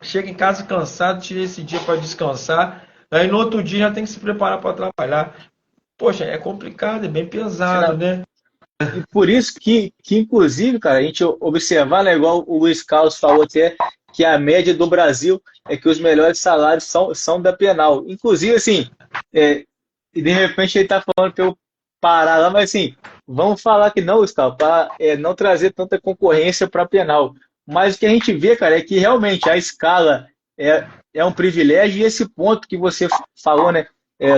[SPEAKER 2] chega em casa cansado, tira esse dia para descansar, aí no outro dia já tem que se preparar para trabalhar. Poxa, é complicado, é bem pesado, né?
[SPEAKER 1] E por isso que, inclusive, cara, a gente observar, né, igual o Luiz Carlos falou até, que a média do Brasil é que os melhores salários são da penal. Inclusive, assim, e de repente ele está falando para eu parar lá, mas assim, vamos falar que não, Gustavo, para não trazer tanta concorrência para penal. Mas o que a gente vê, cara, é que realmente a escala é um privilégio, e esse ponto que você falou, né,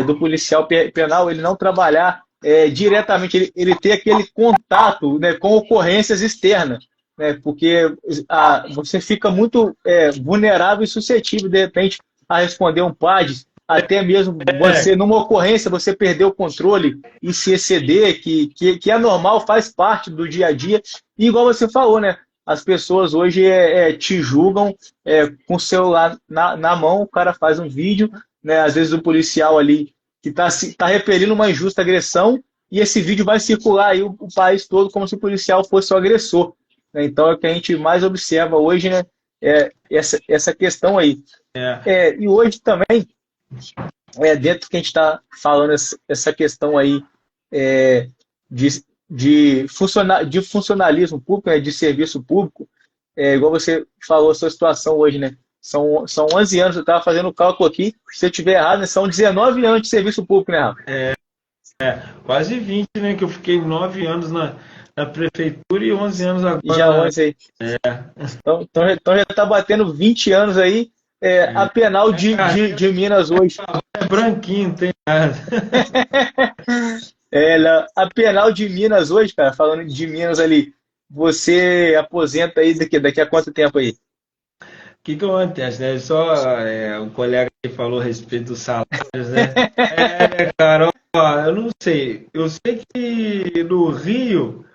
[SPEAKER 1] do policial penal, ele não trabalhar diretamente, ele ter aquele contato, né, com ocorrências externas, né, porque você fica muito vulnerável e suscetível, de repente, a responder um PAD, até mesmo você, numa ocorrência, você perder o controle e se exceder, que é normal, faz parte do dia a dia. E igual você falou, né? As pessoas hoje te julgam com o celular na mão, o cara faz um vídeo, né? Às vezes o policial ali que tá repelindo uma injusta agressão, e esse vídeo vai circular aí o país todo como se o policial fosse o agressor. Né? Então é o que a gente mais observa hoje, né? Essa questão aí. E hoje também, dentro do que a gente está falando, essa questão aí de funcionalismo público, né, de serviço público, igual você falou a sua situação hoje, né? São 11 anos, eu estava fazendo o cálculo aqui, se eu estiver errado, né, são 19 anos de serviço público, né, Rafa?
[SPEAKER 2] Quase 20, né? Que eu fiquei 9 anos na prefeitura e 11 anos agora.
[SPEAKER 1] E já 11 aí. Então já está batendo 20 anos aí. A penal de Minas hoje.
[SPEAKER 2] É branquinho, não tem nada.
[SPEAKER 1] A penal de Minas hoje, cara, falando de Minas ali, você aposenta aí daqui a quanto tempo aí?
[SPEAKER 2] O que acontece, né? Só um colega que falou a respeito dos salários, né? Cara, ó, eu não sei. Eu sei que no Rio,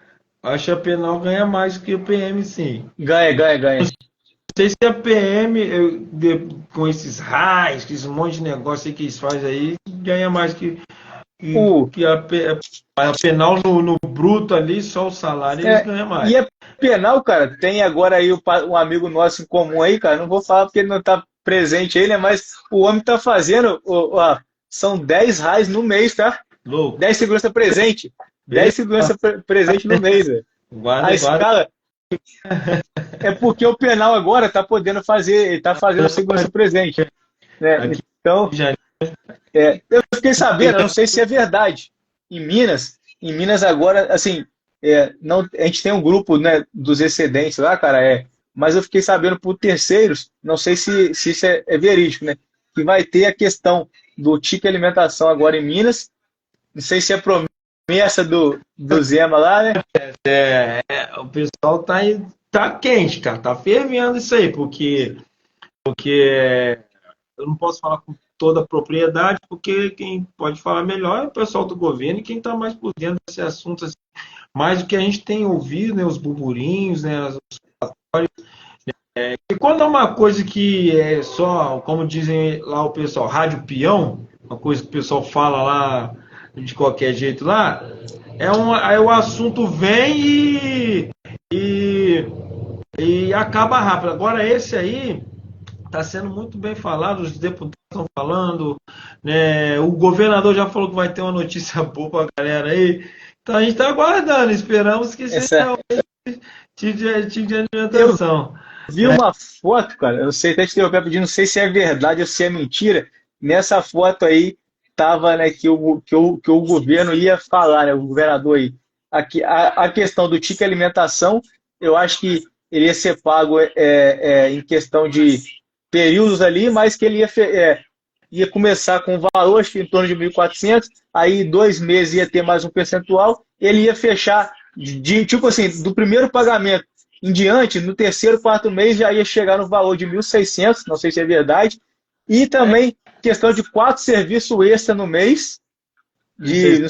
[SPEAKER 2] acho que a penal ganha mais que o PM, sim.
[SPEAKER 1] Ganha.
[SPEAKER 2] Não sei se a PM, com esses raios, com esse monte de negócio aí que eles fazem aí, ganha mais que a penal no bruto ali, só o salário, eles ganham mais.
[SPEAKER 1] E a penal, cara, tem agora aí um amigo nosso em comum aí, cara, não vou falar porque ele não tá presente aí, né, mas o homem tá fazendo, são 10 reais no mês, tá?
[SPEAKER 2] Louco.
[SPEAKER 1] 10 segurança presente. 10 segurança presente no mês, velho. A escala é porque o penal agora tá podendo fazer, ele tá fazendo segurança presente. Né? Então, eu fiquei sabendo, eu não sei se é verdade. Em Minas agora, assim, não, a gente tem um grupo, né, dos excedentes lá, cara, mas eu fiquei sabendo por terceiros, não sei se isso é verídico, né? Que vai ter a questão do ticket alimentação agora em Minas. Não sei se é promessa do Zema lá, né?
[SPEAKER 2] O pessoal tá quente, cara, tá fervendo isso aí, porque eu não posso falar com toda a propriedade, porque quem pode falar melhor é o pessoal do governo e quem está mais por dentro desse assunto, assim, mais do que a gente tem ouvido, né, os burburinhos, né, os relatórios. E quando é uma coisa que é só, como dizem lá o pessoal, rádio peão, uma coisa que o pessoal fala lá de qualquer jeito lá, aí o assunto vem e acaba rápido. Agora esse aí Está sendo muito bem falado, os deputados estão falando, né? O governador já falou que vai ter uma notícia boa para a galera aí. Então a gente está aguardando, esperamos que seja
[SPEAKER 1] Essa,
[SPEAKER 2] tipo de
[SPEAKER 1] eu
[SPEAKER 2] alimentação.
[SPEAKER 1] vi uma foto, cara, eu não sei, até te interromper rapidinho, não sei se é verdade ou se é mentira. Nessa foto aí, tava, né, que o governo ia falar, né, o governador aí. Aqui, a questão do ticket alimentação, eu acho que ele ia ser pago em questão de períodos ali, mas que ele ia começar com um valor, acho que em torno de 1.400, aí 2 meses ia ter mais um percentual, ele ia fechar, tipo assim, do primeiro pagamento em diante, no terceiro, quarto mês já ia chegar no valor de 1.600, não sei se é verdade, e também questão de 4 serviços extra no mês, de não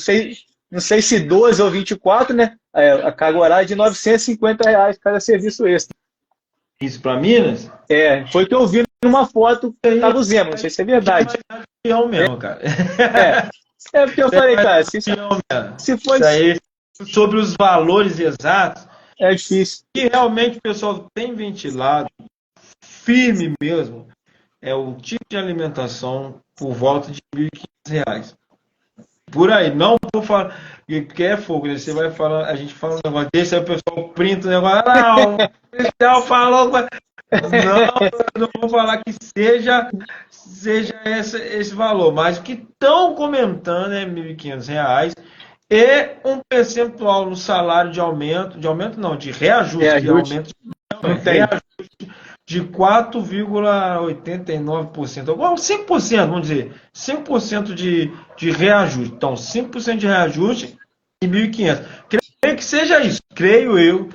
[SPEAKER 1] sei se 12 ou 24, né? A carga horária de R$ 950 cada serviço extra.
[SPEAKER 2] Isso para Minas?
[SPEAKER 1] Foi o que eu vi numa foto que estava o Zema, não sei se é verdade.
[SPEAKER 2] Avião mesmo, cara.
[SPEAKER 1] É, é porque eu falei, cara, se for
[SPEAKER 2] Isso aí, sobre os valores exatos,
[SPEAKER 1] é difícil.
[SPEAKER 2] que realmente o pessoal tem ventilado, firme mesmo, é o tipo de alimentação por volta de R$ 1.500. Por aí, não vou falar, porque é fogo, né? Você vai falar, a gente fala um negócio desse, aí o pessoal printa o negócio, não, o pessoal falou, não vou falar que seja esse valor, mas o que estão comentando é R$ 1.500 e um percentual no salário de aumento não, de reajuste, que
[SPEAKER 1] Reajuste,
[SPEAKER 2] aumento
[SPEAKER 1] não tem.
[SPEAKER 2] de 4,89%, ou 5%, vamos dizer, 5% de reajuste. Então, 5% de reajuste e 1.500. Creio que seja isso, creio eu,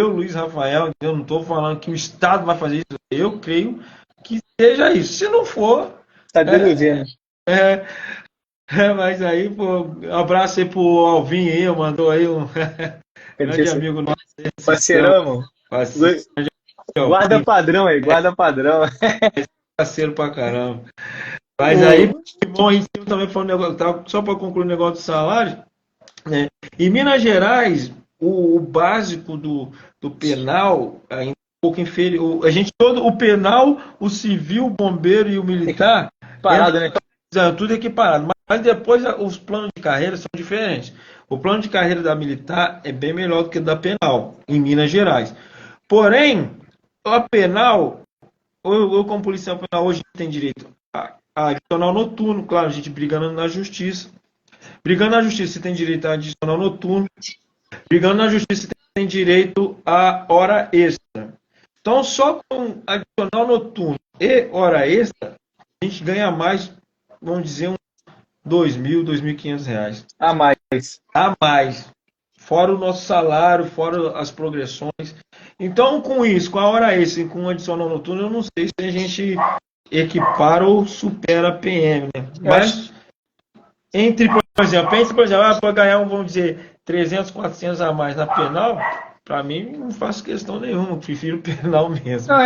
[SPEAKER 2] Luiz Rafael, eu não estou falando que o Estado vai fazer isso, eu creio que seja isso. Se não for,
[SPEAKER 1] Tá deduzindo.
[SPEAKER 2] é, mas aí, pô, um abraço aí pro Alvin aí, mandou aí um grande amigo nosso.
[SPEAKER 1] Parceirão, irmão.
[SPEAKER 2] Parceiro,
[SPEAKER 1] Guarda padrão aí, guarda padrão.
[SPEAKER 2] parceiro pra caramba. Mas aí, bom, a gente também falando negócio, só para concluir o negócio do salário, né? Em Minas Gerais, o básico do penal ainda é um pouco inferior. A gente todo o penal, o civil, o bombeiro e o militar,
[SPEAKER 1] Parado, né?
[SPEAKER 2] tudo equiparado. Mas depois os planos de carreira são diferentes. O plano de carreira da militar é bem melhor do que da penal, em Minas Gerais. Porém, a penal, eu como policial penal hoje tem direito a adicional noturno, claro, a gente brigando na justiça. Brigando na justiça, você tem direito a adicional noturno. Brigando na justiça, você tem direito a hora extra. Então, só com adicional noturno e hora extra, a gente ganha mais, vamos dizer, uns R$ 2.000, R$ 2.500.
[SPEAKER 1] A mais.
[SPEAKER 2] A mais. Fora o nosso salário, fora as progressões. Então, com isso, com a hora extra e com o adicional noturno, eu não sei se a gente equipara ou supera a PM, né? Mas, por exemplo, para ganhar, vamos dizer, 300, 400 a mais na penal, para mim, não faço questão nenhuma, prefiro penal mesmo.
[SPEAKER 1] Não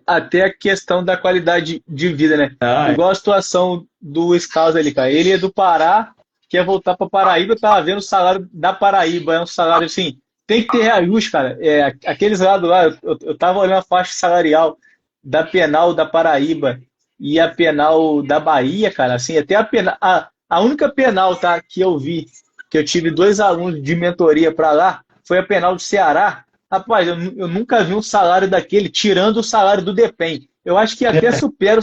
[SPEAKER 1] até a questão da qualidade de vida, né? Igual a situação do Scaus ali, cara. Ele é do Pará, quer voltar para Paraíba, tava vendo o salário da Paraíba, é um salário assim, tem que ter reajuste, cara. Aqueles lados lá, eu tava olhando a faixa salarial da penal da Paraíba e a penal da Bahia, cara, assim, até a única penal, tá, que eu vi, que eu tive 2 alunos de mentoria para lá, foi a penal do Ceará. Rapaz, eu nunca vi um salário daquele, tirando o salário do DEPEN. Eu acho que até supera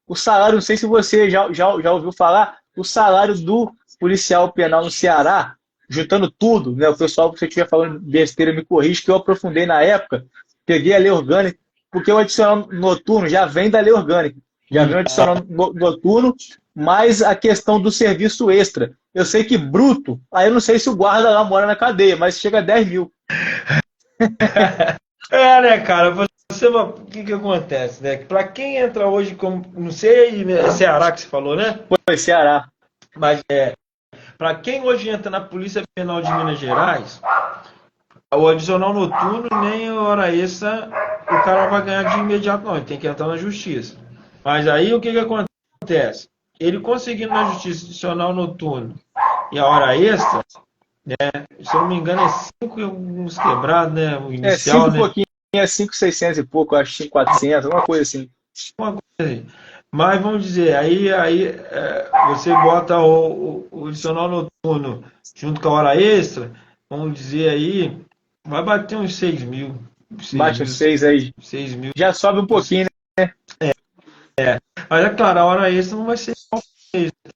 [SPEAKER 1] o salário, não sei se você já ouviu falar, o salário do policial penal no Ceará, juntando tudo, né? O pessoal que você estiver falando besteira me corrige, que eu aprofundei na época, peguei a lei orgânica, porque o adicional noturno já vem da lei orgânica, já vem o adicional noturno, mais a questão do serviço extra. Eu sei que bruto, aí eu não sei se o guarda lá mora na cadeia, mas chega a 10 mil.
[SPEAKER 2] Né, cara? O que acontece, né? Para quem entra hoje como, não sei, né, Ceará que você falou, né?
[SPEAKER 1] Foi Ceará.
[SPEAKER 2] Mas para quem hoje entra na Polícia Penal de Minas Gerais, o adicional noturno nem a hora extra o cara vai ganhar de imediato, não. Ele tem que entrar na justiça. Mas aí o que acontece? Ele conseguindo na justiça adicional noturno e a hora extra, né? Se eu não me engano, é 5 uns quebrados, né? O inicial,
[SPEAKER 1] cinco
[SPEAKER 2] né?
[SPEAKER 1] pouquinho. tinha 5.600 e pouco, acho, 5.400, alguma coisa assim.
[SPEAKER 2] Uma coisa aí. Mas vamos dizer, você bota o adicional noturno junto com a hora extra, vamos dizer aí, vai bater uns 6 mil. 6
[SPEAKER 1] Bate
[SPEAKER 2] mil,
[SPEAKER 1] uns 6 aí.
[SPEAKER 2] 6 mil.
[SPEAKER 1] Já sobe um pouquinho, né?
[SPEAKER 2] Mas é claro, a hora extra não vai ser igual a extra.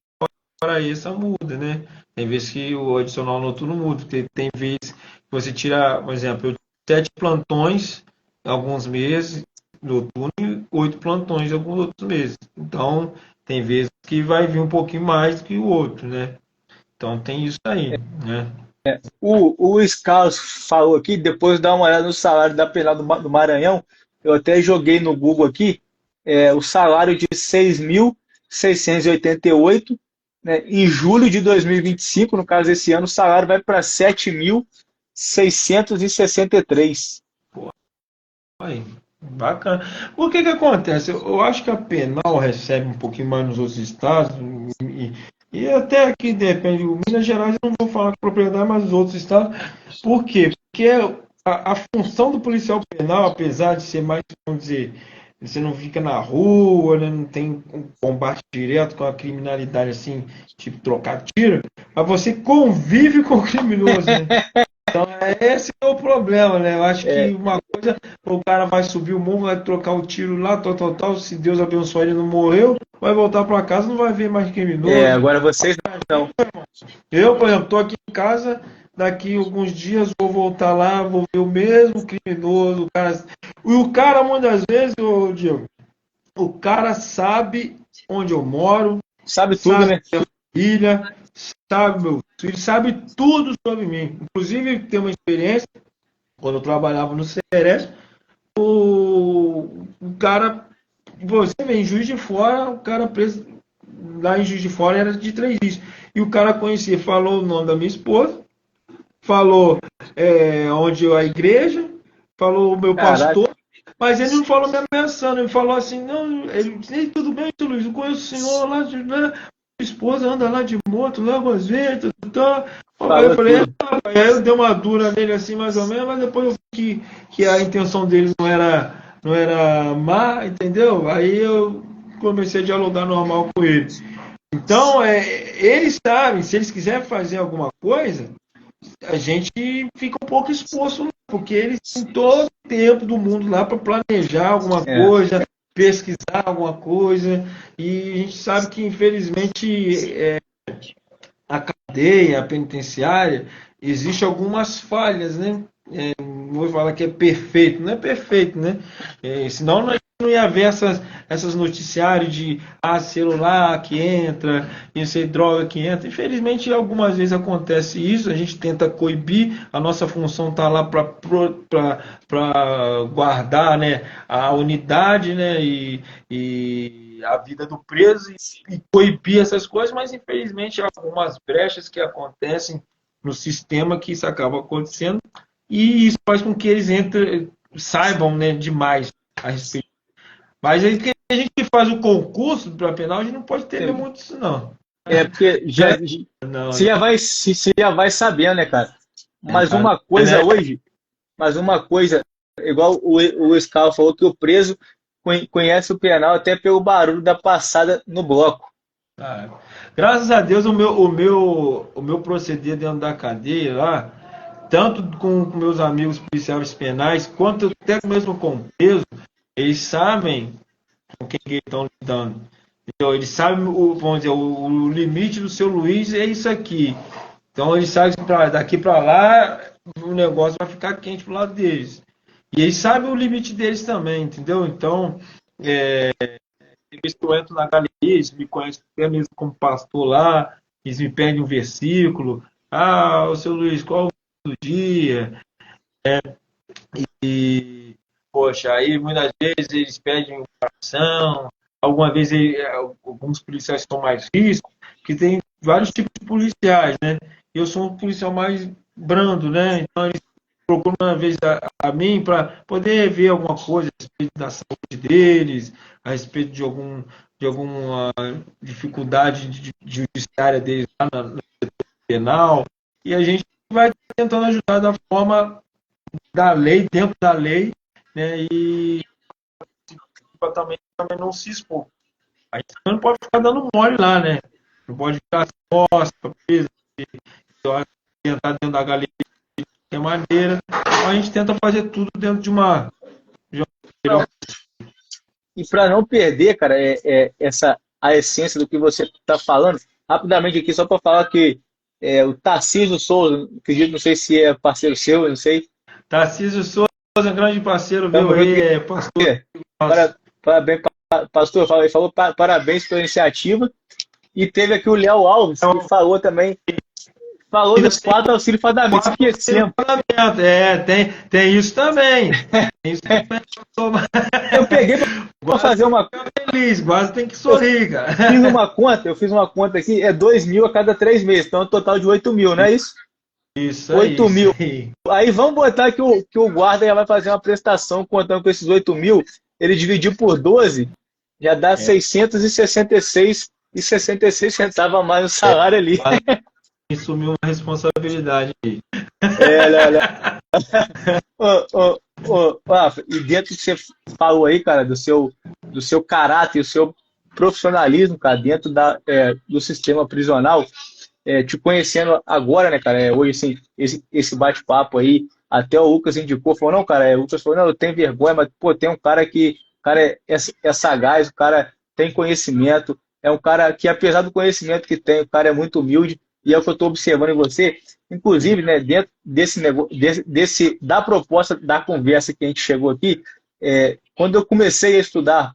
[SPEAKER 2] A hora extra muda, né? Tem vezes que o adicional noturno muda. Tem vezes que você tira, por exemplo, eu tive 7 plantões em alguns meses, noturno, e 8 plantões em alguns outros meses. Então, tem vezes que vai vir um pouquinho mais do que o outro, né? Então, tem isso aí, né?
[SPEAKER 1] O Scarlos falou aqui, depois dá uma olhada no salário da penal do Maranhão. Eu até joguei no Google aqui, o salário de 6.688, né? Em julho de 2025, no caso esse ano, o salário vai para 7.663.
[SPEAKER 2] Aí, bacana. O que que acontece? Eu acho que a penal recebe um pouquinho mais nos outros estados, e, e até aqui depende, o Minas Gerais eu não vou falar com propriedade, mas os outros estados. Por quê? Porque a função do policial penal, apesar de ser mais, vamos dizer, você não fica na rua, né, não tem um combate direto com a criminalidade assim, tipo trocar tiro, mas você convive com o criminoso, né? Esse é o problema, né? Eu acho que
[SPEAKER 1] É,
[SPEAKER 2] uma coisa, o cara vai subir o morro, vai trocar o tiro lá, tal, tal, tal. Se Deus abençoar ele não morreu, vai voltar para casa, não vai ver mais criminoso.
[SPEAKER 1] agora vocês não.
[SPEAKER 2] Eu, por exemplo, tô aqui em casa, daqui alguns dias vou voltar lá, vou ver o mesmo criminoso, o cara. E o cara, muitas vezes, ô Diego, o cara sabe onde eu moro,
[SPEAKER 1] Sabe tudo,
[SPEAKER 2] sabe
[SPEAKER 1] né?
[SPEAKER 2] filha, sabe meu filho, sabe tudo sobre mim. Inclusive, tem uma experiência, quando eu trabalhava no Ceres, o cara, você vem em Juiz de Fora, o cara preso lá em Juiz de Fora era de 3 dias. E o cara conhecia, falou o nome da minha esposa, falou onde a igreja, falou o meu
[SPEAKER 1] Caraca,
[SPEAKER 2] pastor, mas ele não falou me ameaçando, ele falou assim, não, ele disse, "Ei, tudo bem, seu Luiz, eu conheço o senhor lá de. Né? Esposa anda lá de moto, leva as ventas, tá. Aí eu
[SPEAKER 1] falou
[SPEAKER 2] falei,
[SPEAKER 1] tudo.
[SPEAKER 2] aí eu dei uma dura nele assim, mais ou menos, mas depois eu vi que a intenção deles não era má, entendeu? Aí eu comecei a dialogar normal com eles. Então, eles sabem, se eles quiserem fazer alguma coisa, a gente fica um pouco exposto, porque eles têm todo o tempo do mundo lá para planejar alguma
[SPEAKER 1] É.
[SPEAKER 2] coisa, pesquisar alguma coisa, e a gente sabe que, infelizmente, a cadeia, a penitenciária, existe algumas falhas, né? Não vou falar que é perfeito, não é perfeito, né? Senão não ia haver essas noticiários de celular que entra, isso aí, droga que entra. Infelizmente, algumas vezes acontece isso, a gente tenta coibir, a nossa função está lá para guardar, né, a unidade, né, e a vida do preso e coibir essas coisas, mas infelizmente há algumas brechas que acontecem no sistema que isso acaba acontecendo e isso faz com que eles saibam, né, demais a respeito. Mas aí que a gente faz o concurso para penal, a gente não pode ter muito isso, não.
[SPEAKER 1] Porque
[SPEAKER 2] Não,
[SPEAKER 1] você já vai sabendo, né, cara? Mas
[SPEAKER 2] não.
[SPEAKER 1] uma coisa hoje, mas uma coisa, igual o Scal falou que o preso conhece o penal até pelo barulho da passada no bloco.
[SPEAKER 2] Ah, graças a Deus o meu proceder dentro da cadeia lá, tanto com meus amigos policiais penais, quanto até mesmo com o preso, eles sabem com quem que estão lidando. Então, eles sabem, vamos dizer, o limite do seu Luiz é isso aqui. Então eles sabem que daqui para lá o negócio vai ficar quente pro lado deles. E eles sabem o limite deles também, entendeu? Então, eles que eu entro na galeria, eles me conhecem até mesmo como pastor lá, eles me pedem um versículo. O seu Luiz, qual é o dia? E, poxa, aí muitas vezes eles pedem oração, alguma vez alguns policiais estão mais riscos, que tem vários tipos de policiais, né? Eu sou um policial mais brando, né? Então eles procuram uma vez a mim para poder ver alguma coisa a respeito da saúde deles, a respeito de alguma dificuldade judiciária deles lá na penal, e a gente vai tentando ajudar da forma da lei, dentro da lei, né? E também não se expor. A gente não pode ficar dando mole lá, né? Não pode ficar as costas, tentar dentro da galeria de qualquer maneira. Então a gente tenta fazer tudo dentro de uma
[SPEAKER 1] E para não perder, cara, a essência do que você está falando, rapidamente aqui, só para falar que o Tarcísio Souza, acredito, não sei se é parceiro seu, eu não sei.
[SPEAKER 2] Tarcísio Souza, um grande parceiro meu
[SPEAKER 1] Tamo junto,
[SPEAKER 2] aí, pastor nosso.
[SPEAKER 1] para, parabéns, pastor, ele falou parabéns pela iniciativa. E teve aqui o Léo Alves, que falou também, falou dos 4 auxílios fardamentos, esquecemos.
[SPEAKER 2] Tem isso também. Tem isso também.
[SPEAKER 1] Eu peguei para
[SPEAKER 2] Quase
[SPEAKER 1] fazer uma.
[SPEAKER 2] feliz, quase tem que
[SPEAKER 1] Eu
[SPEAKER 2] sorrir, cara.
[SPEAKER 1] fiz uma conta aqui, é 2.000 a cada 3 meses, então é um total de 8.000, não é isso?
[SPEAKER 2] Isso aí,
[SPEAKER 1] 8
[SPEAKER 2] isso
[SPEAKER 1] mil.
[SPEAKER 2] aí.
[SPEAKER 1] Aí vamos botar que o guarda já vai fazer uma prestação contando com esses 8.000, ele dividiu por 12, já dá 666,66 centavos a mais no salário ali.
[SPEAKER 2] Quase assumiu uma responsabilidade aí.
[SPEAKER 1] Olha. Rafa, e dentro do que você falou aí, cara, do seu caráter, o seu profissionalismo, cara, dentro do sistema prisional, te conhecendo agora, né, cara, hoje, assim, esse bate-papo aí, até o Lucas indicou, falou, não, cara, o Lucas falou, não, eu tenho vergonha, mas, pô, tem um cara que, o cara é sagaz, o cara tem conhecimento, é um cara que, apesar do conhecimento que tem, o cara é muito humilde, e é o que eu estou observando em você, inclusive, né, dentro desse negócio, da proposta da conversa que a gente chegou aqui, quando eu comecei a estudar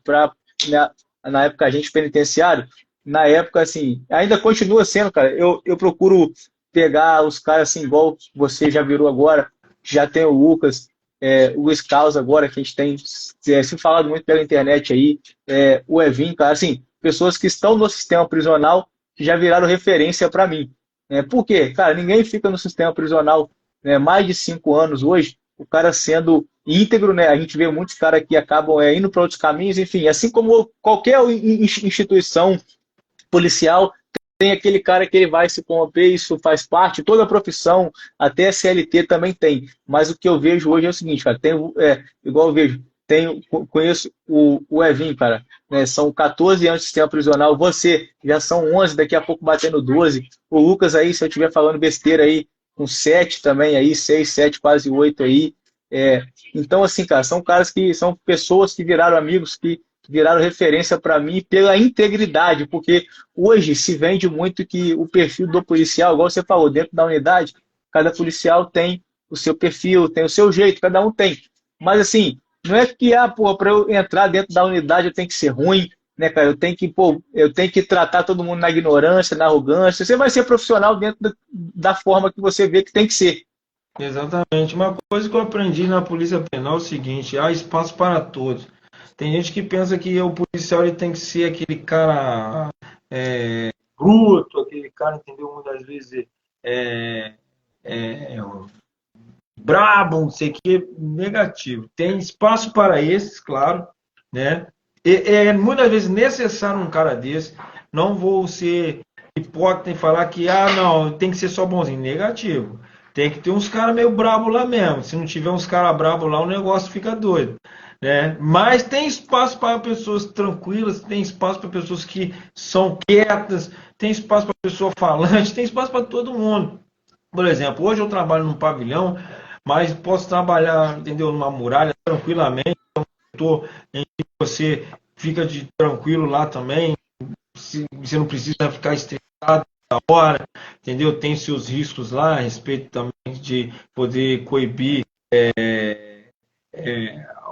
[SPEAKER 1] na época agente penitenciário, na época, assim, ainda continua sendo, cara. Eu procuro pegar os caras assim, igual você já virou agora, já tem o Lucas, o Luiz Carlos agora, que a gente tem se falado muito pela internet aí, o Evin, cara, assim, pessoas que estão no sistema prisional que já viraram referência para mim. Por quê? Cara, ninguém fica no sistema prisional, né, mais de 5 anos hoje, o cara sendo íntegro, né? A gente vê muitos caras que acabam indo para outros caminhos, enfim, assim como qualquer instituição policial, tem aquele cara que ele vai se corromper, isso faz parte, toda a profissão, até a CLT também tem. Mas o que eu vejo hoje é o seguinte, cara, igual eu vejo, conheço o Evin, cara, né, são 14 anos de sistema prisional, você já são 11, daqui a pouco batendo 12. O Lucas aí, se eu estiver falando besteira aí, com 7 também aí, 6, 7, quase 8 aí. Então, assim, cara, são caras que são pessoas que viraram amigos, que viraram referência para mim pela integridade, porque hoje se vende muito que o perfil do policial, igual você falou, dentro da unidade, cada policial tem o seu perfil, tem o seu jeito, cada um tem. Mas assim, não é que, para eu entrar dentro da unidade eu tenho que ser ruim, né, cara? Eu tenho que tratar todo mundo na ignorância, na arrogância. Você vai ser profissional dentro da forma que você vê que tem que ser.
[SPEAKER 2] Exatamente. Uma coisa que eu aprendi na Polícia Penal é o seguinte: há espaço para todos. Tem gente que pensa que o policial ele tem que ser aquele cara bruto, aquele cara, entendeu? Muitas vezes é, é, brabo, não sei o que, negativo. Tem espaço para esses, claro, né? É muitas vezes necessário um cara desse. Não vou ser hipócrita e falar que, não, tem que ser só bonzinho. Negativo. Tem que ter uns caras meio brabo lá mesmo. Se não tiver uns caras bravos lá, o negócio fica doido. Né? Mas tem espaço para pessoas tranquilas, tem espaço para pessoas que são quietas, tem espaço para pessoa falante, tem espaço para todo mundo. Por exemplo, hoje eu trabalho num pavilhão, mas posso trabalhar, entendeu, numa muralha tranquilamente. Você fica tranquilo lá também. Você não precisa ficar estressado da hora, entendeu? Tem seus riscos lá a respeito também de poder coibir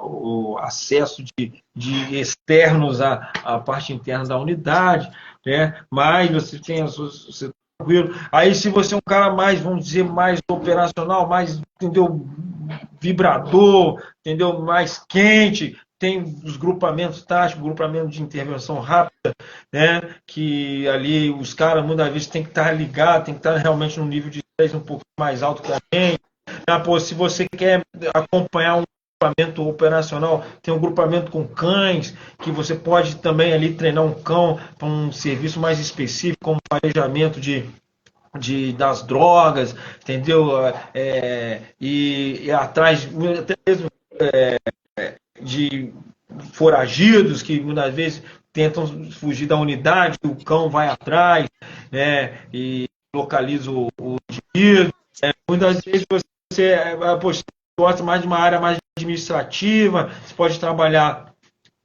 [SPEAKER 2] o acesso de externos à parte interna da unidade, né? Mas você tem você tranquilo. Aí se você é um cara mais, vamos dizer, mais operacional, mais, entendeu, vibrador, entendeu, mais quente, tem os grupamentos táticos, grupamento de intervenção rápida, né? Que ali os caras muitas vezes tem que estar ligados, tem que estar realmente num nível de estresse um pouco mais alto que a gente. Se você quer acompanhar um grupamento operacional, tem um grupamento com cães, que você pode também ali treinar um cão para um serviço mais específico, como farejamento das drogas, entendeu? E atrás, até mesmo de foragidos que muitas vezes tentam fugir da unidade, o cão vai atrás, né, e localiza o indivíduo. Muitas vezes você, poxa, gosta mais de uma área mais administrativa, você pode trabalhar,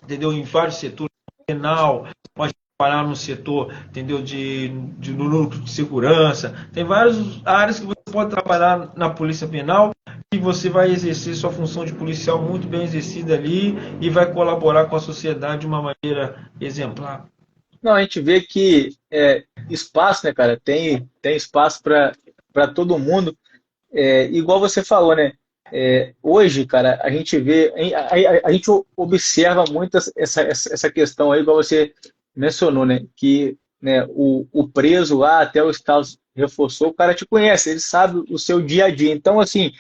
[SPEAKER 2] entendeu, em vários setores, penal, pode trabalhar no setor, entendeu, no núcleo de segurança. Tem várias áreas que você pode trabalhar na polícia penal e você vai exercer sua função de policial muito bem exercida ali e vai colaborar com a sociedade de uma maneira exemplar.
[SPEAKER 1] Não, a gente vê que espaço, né, cara, tem espaço para todo mundo. Igual você falou, né? Hoje, cara, a gente vê, a gente observa muito essa questão aí, igual você mencionou, né? Que né, o preso lá, até o Estado reforçou, o cara te conhece, ele sabe o seu dia a dia. Então, assim,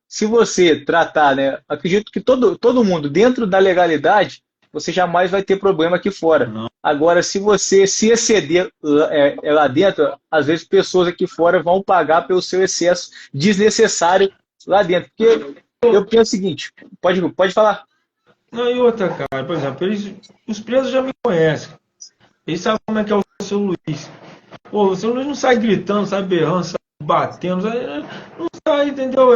[SPEAKER 1] se você tratar, né? Acredito que todo mundo, dentro da legalidade, você jamais vai ter problema aqui fora.
[SPEAKER 2] Não.
[SPEAKER 1] Agora, se você se exceder lá dentro, às vezes pessoas aqui fora vão pagar pelo seu excesso desnecessário lá dentro. Porque eu penso o seguinte, pode falar.
[SPEAKER 2] Não, e outra, cara, por exemplo, os presos já me conhecem. Eles sabem como é que é o seu Luiz. Pô, o seu Luiz não sai gritando, sai berrando, sai batendo, não sai, entendeu?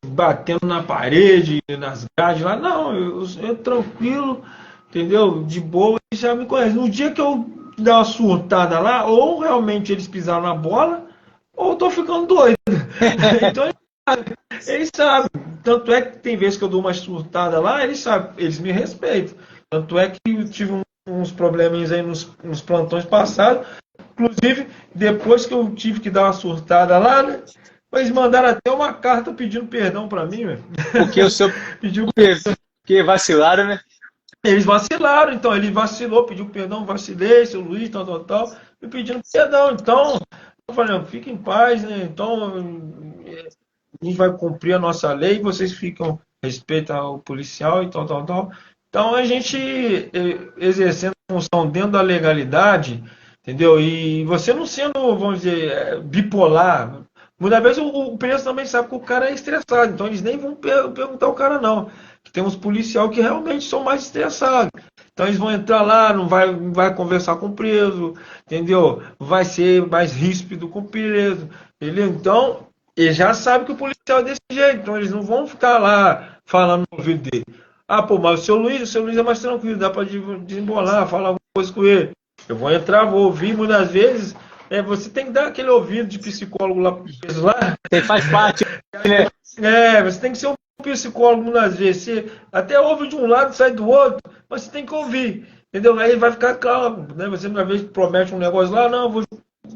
[SPEAKER 2] Batendo na parede, nas grades lá. Não, eu tranquilo, entendeu? De boa, eles já me conhecem. No dia que eu dar uma surtada lá, ou realmente eles pisaram na bola, ou eu tô ficando doido. Então eles sabem. Tanto é que tem vezes que eu dou uma surtada lá, eles sabem, eles me respeitam. Tanto é que eu tive uns probleminhas aí nos plantões passados. Inclusive, depois que eu tive que dar uma surtada lá, né? Eles mandaram até uma carta pedindo perdão para mim, velho.
[SPEAKER 1] Porque o seu.
[SPEAKER 2] Pediu.
[SPEAKER 1] Porque vacilaram, né?
[SPEAKER 2] Eles vacilaram, então ele vacilou, pediu perdão, vacilei, seu Luiz, tal, e pedindo perdão. Então, eu falei, fique em paz, né? Então, a gente vai cumprir a nossa lei, vocês ficam, respeitam ao policial e tal. Então, a gente exercendo a função dentro da legalidade, entendeu? E você não sendo, vamos dizer, bipolar. Muitas vezes o preso também sabe que o cara é estressado, então eles nem vão perguntar ao cara, não. Que tem uns policiais que realmente são mais estressados. Então eles vão entrar lá, não vai conversar com o preso, entendeu? Vai ser mais ríspido com o preso, entendeu? Então, eles já sabem que o policial é desse jeito, então eles não vão ficar lá falando no ouvido dele. Ah, pô, mas o seu Luiz é mais tranquilo, dá para desembolar, falar alguma coisa com ele. Eu vou entrar, vou ouvir, muitas vezes, você tem que dar aquele ouvido de psicólogo lá,
[SPEAKER 1] Você faz parte, né?
[SPEAKER 2] Você tem que ser um psicólogo muitas vezes. Você até ouve de um lado e sai do outro, mas você tem que ouvir, entendeu? Aí vai ficar calmo, né? Você muitas vezes promete um negócio lá, não,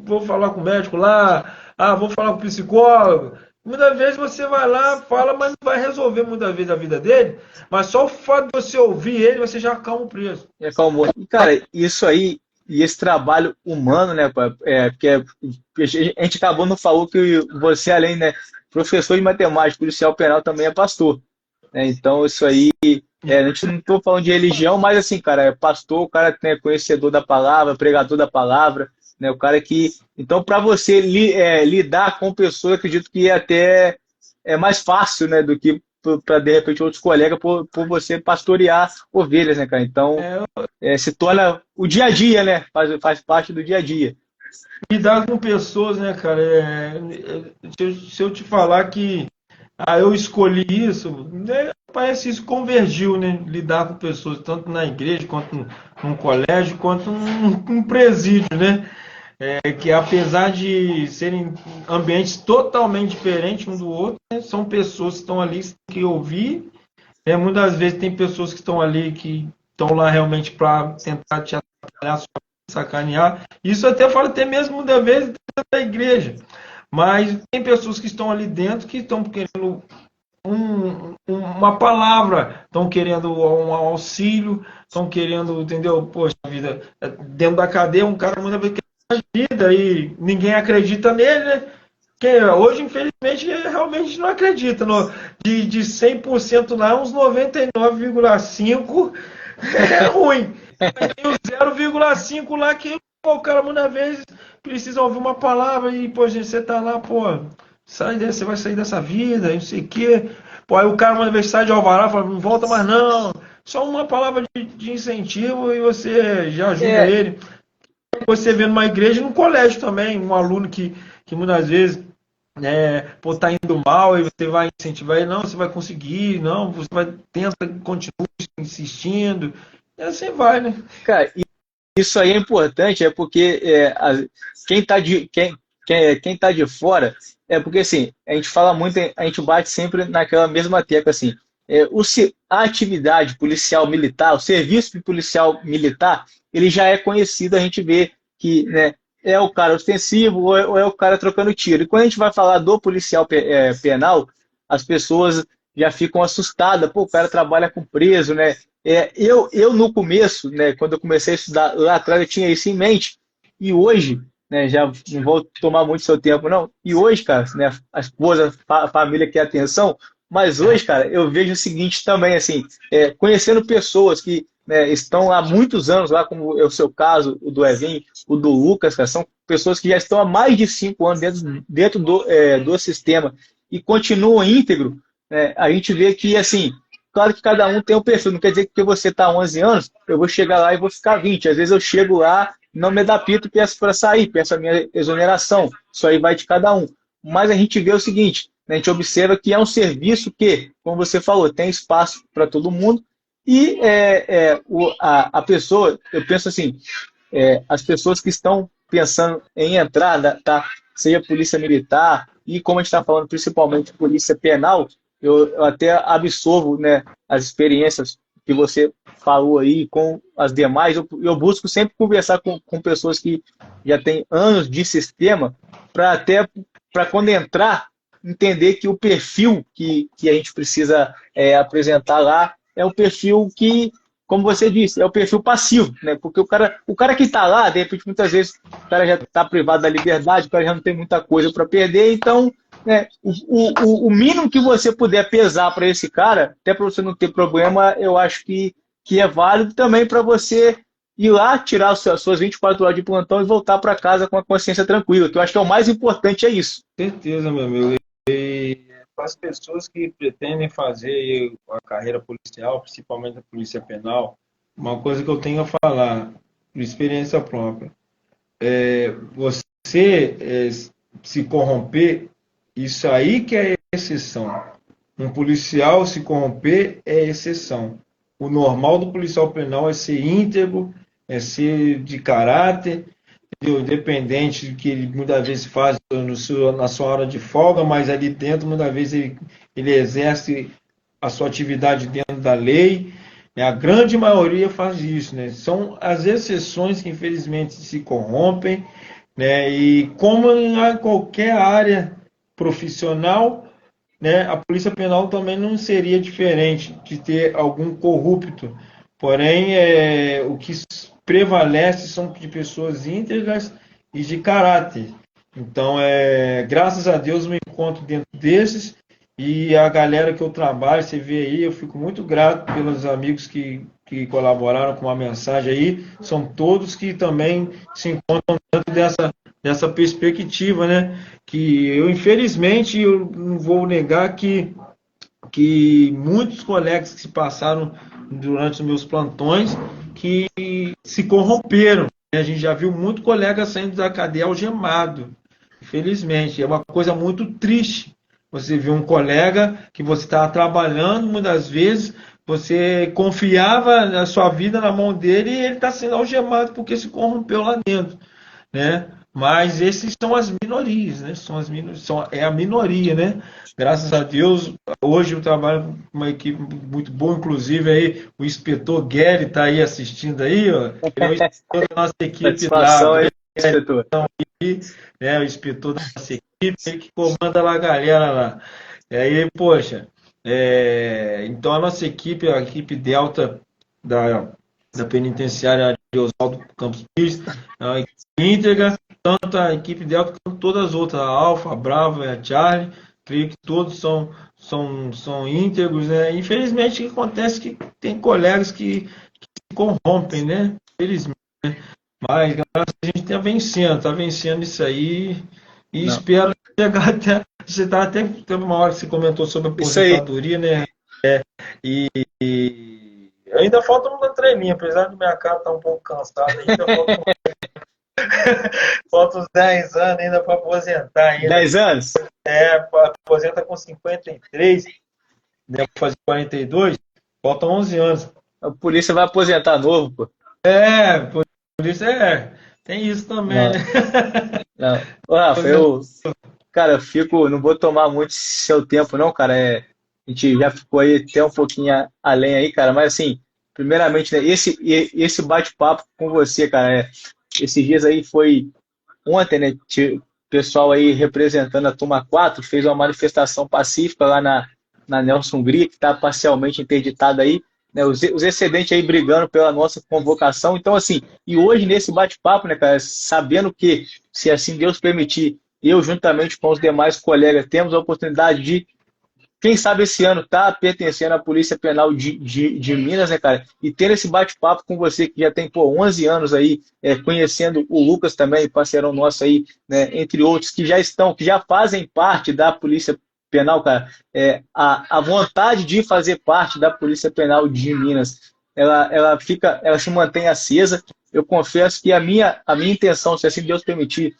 [SPEAKER 2] vou falar com o médico lá, vou falar com o psicólogo. Muitas vezes você vai lá, fala, mas não vai resolver muitas vezes a vida dele, mas só o fato de você ouvir ele, você já acalma o preso.
[SPEAKER 1] Calma. E, cara, isso aí, e esse trabalho humano, né, pá, porque a gente acabou não falou que você, além, né, professor de matemática, policial penal, também é pastor, né? Então, isso aí, a gente não estou falando de religião, mas assim, cara, é pastor, o cara é conhecedor da palavra, pregador da palavra, né, o cara que... Então, para você lidar com pessoas, acredito que até é mais fácil, né, do que para, de repente, outros colegas, por você pastorear ovelhas, né, cara? Então, se torna o dia a dia, né? Faz parte do dia a dia.
[SPEAKER 2] Lidar com pessoas, né, cara? Se eu te falar que eu escolhi isso, né, parece isso convergiu, né? Lidar com pessoas, tanto na igreja, quanto num colégio, quanto num presídio, né? Que apesar de serem ambientes totalmente diferentes um do outro, né, são pessoas que estão ali que ouvir. Muitas vezes tem pessoas que estão ali que estão lá realmente para tentar te atrapalhar, sacanear. Isso até falo até mesmo muitas vezes dentro da igreja. Mas tem pessoas que estão ali dentro que estão querendo uma palavra, estão querendo um auxílio, estão querendo, entendeu? Poxa vida, dentro da cadeia um cara muitas vezes quer vida e ninguém acredita nele, né? Hoje, infelizmente, realmente não acredita. De 100% lá, uns 99,5% é ruim. Tem os 0,5% lá que o cara muitas vezes precisa ouvir uma palavra e, pô, gente, você tá lá, pô, você vai sair dessa vida, não sei o quê. Pô, aí o cara uma vez sai de alvará, fala, não volta mais não. Só uma palavra de incentivo e você já ajuda
[SPEAKER 1] É,
[SPEAKER 2] ele. Você vê numa igreja e num colégio também, um aluno que muitas vezes pô, tá indo mal e você vai incentivar ele, não, você vai conseguir, não, você vai, tenta, continua insistindo, e assim vai, né?
[SPEAKER 1] cara, isso aí é importante, é porque quem está quem tá de fora, é porque assim, a gente fala muito, a gente bate sempre naquela mesma tecla, assim, a atividade policial militar, o serviço policial militar, ele já é conhecido, a gente vê que, né, é o cara ostensivo ou é o cara trocando tiro. E quando a gente vai falar do policial penal, as pessoas já ficam assustadas, pô, o cara trabalha com preso, né? Eu no começo, né, quando eu comecei a estudar lá atrás, eu tinha isso em mente. E hoje, né, já não vou tomar muito seu tempo, não. E hoje, cara, né, a esposa, a família quer atenção, mas hoje, cara, eu vejo o seguinte também, assim, conhecendo pessoas que, né, estão há muitos anos lá, como é o seu caso, o do Evin, o do Lucas, cara, são pessoas que já estão há mais de 5 anos dentro do sistema e continuam íntegro, né, a gente vê que, assim, claro que cada um tem um perfil, não quer dizer que porque você está há 11 anos, eu vou chegar lá e vou ficar 20. Às vezes eu chego lá, não me adapto e peço para sair, peço a minha exoneração. Isso aí vai de cada um. Mas a gente vê o seguinte, né, a gente observa que é um serviço que, como você falou, tem espaço para todo mundo e a pessoa, eu penso assim, as pessoas que estão pensando em entrar, né, tá, seja polícia militar e como a gente está falando principalmente polícia penal, eu até absorvo, né, as experiências que você falou aí com as demais. Eu busco sempre conversar com pessoas que já têm anos de sistema para até para quando entrar entender que o perfil que a gente precisa apresentar lá é um perfil que, como você disse, é o perfil passivo, né? Porque o cara que está lá, de repente, muitas vezes, o cara já está privado da liberdade, o cara já não tem muita coisa para perder, então, né, o mínimo que você puder pesar para esse cara, até para você não ter problema, eu acho que é válido também para você ir lá, tirar as suas 24 horas de plantão e voltar para casa com a consciência tranquila, que eu acho que é o mais importante, é isso.
[SPEAKER 2] Certeza, meu amigo. E para as pessoas que pretendem fazer a carreira policial, principalmente a polícia penal, uma coisa que eu tenho a falar, por experiência própria, você se corromper, isso aí que é exceção. Um policial se corromper é exceção. O normal do policial penal é ser íntegro, é ser de caráter, independente do que ele muitas vezes faz na sua hora de folga, mas ali dentro, muitas vezes, ele exerce a sua atividade dentro da lei. Né? A grande maioria faz isso. Né? São as exceções que, infelizmente, se corrompem. Né? E como em qualquer área profissional, né, a Polícia Penal também não seria diferente de ter algum corrupto. Porém, o que prevalece são de pessoas íntegras e de caráter. Então, graças a Deus, eu me encontro dentro desses e a galera que eu trabalho, você vê aí, eu fico muito grato pelos amigos que colaboraram com a mensagem aí, são todos que também se encontram dentro dessa perspectiva, né? Que eu, infelizmente, eu não vou negar que muitos colegas que se passaram durante os meus plantões que se corromperam. Né? A gente já viu muito colega saindo da cadeia algemado. Infelizmente, é uma coisa muito triste. Você vê um colega que você estava trabalhando, muitas vezes você confiava a sua vida na mão dele e ele está sendo algemado porque se corrompeu lá dentro, né? Mas esses são as minorias, né? É a minoria, né? Graças a Deus, hoje eu trabalho com uma equipe muito boa, inclusive aí o inspetor Guerri está aí assistindo aí, ó. Ele é o inspetor da nossa equipe lá,
[SPEAKER 1] Satisfação aí, inspetor.
[SPEAKER 2] né? O inspetor da nossa equipe, ele que comanda lá a galera lá. E aí, poxa, então a nossa equipe, a equipe Delta da penitenciária de Oswaldo Campos Pires, é uma equipe íntegra, tanto a equipe Delta quanto todas as outras, a Alfa, a Bravo e a Charlie, creio que todos são íntegros, né? Infelizmente, acontece que tem colegas que se corrompem, né? Infelizmente. Mas graças a gente está vencendo isso aí e
[SPEAKER 1] Não.
[SPEAKER 2] espero chegar Você tá até teve uma hora que você comentou sobre
[SPEAKER 1] Isso aí.
[SPEAKER 2] aposentadoria, né? E ainda falta um treininho, apesar de minha cara estar um pouco cansada, ainda falta uns 10 anos ainda para aposentar ainda.
[SPEAKER 1] 10 anos?
[SPEAKER 2] Aposenta com 53, deve fazer 42, faltam 11 anos.
[SPEAKER 1] A polícia vai aposentar novo, pô.
[SPEAKER 2] Por isso tem isso também, né?
[SPEAKER 1] Não, não. Ô, Rafa, cara, eu fico, não vou tomar muito seu tempo, não, cara. A gente já ficou aí até um pouquinho além aí, cara. Mas assim, primeiramente, né, esse bate-papo com você, cara, esses dias aí foi ontem, né? Pessoal aí representando a Turma 4 fez uma manifestação pacífica lá na Nelson Hungria, que está parcialmente interditada aí, né? Os excedentes aí brigando pela nossa convocação. Então, assim, e hoje nesse bate-papo, né, cara, sabendo que, se assim Deus permitir, eu, juntamente com os demais colegas, temos a oportunidade de quem sabe esse ano tá pertencendo à Polícia Penal de Minas, né, cara? E ter esse bate-papo com você que já tem, pô, 11 anos aí, conhecendo o Lucas também, parceirão nosso aí, né, entre outros, que já fazem parte da Polícia Penal, cara. A vontade de fazer parte da Polícia Penal de Minas, ela se mantém acesa. Eu confesso que a minha intenção, se assim Deus permitir,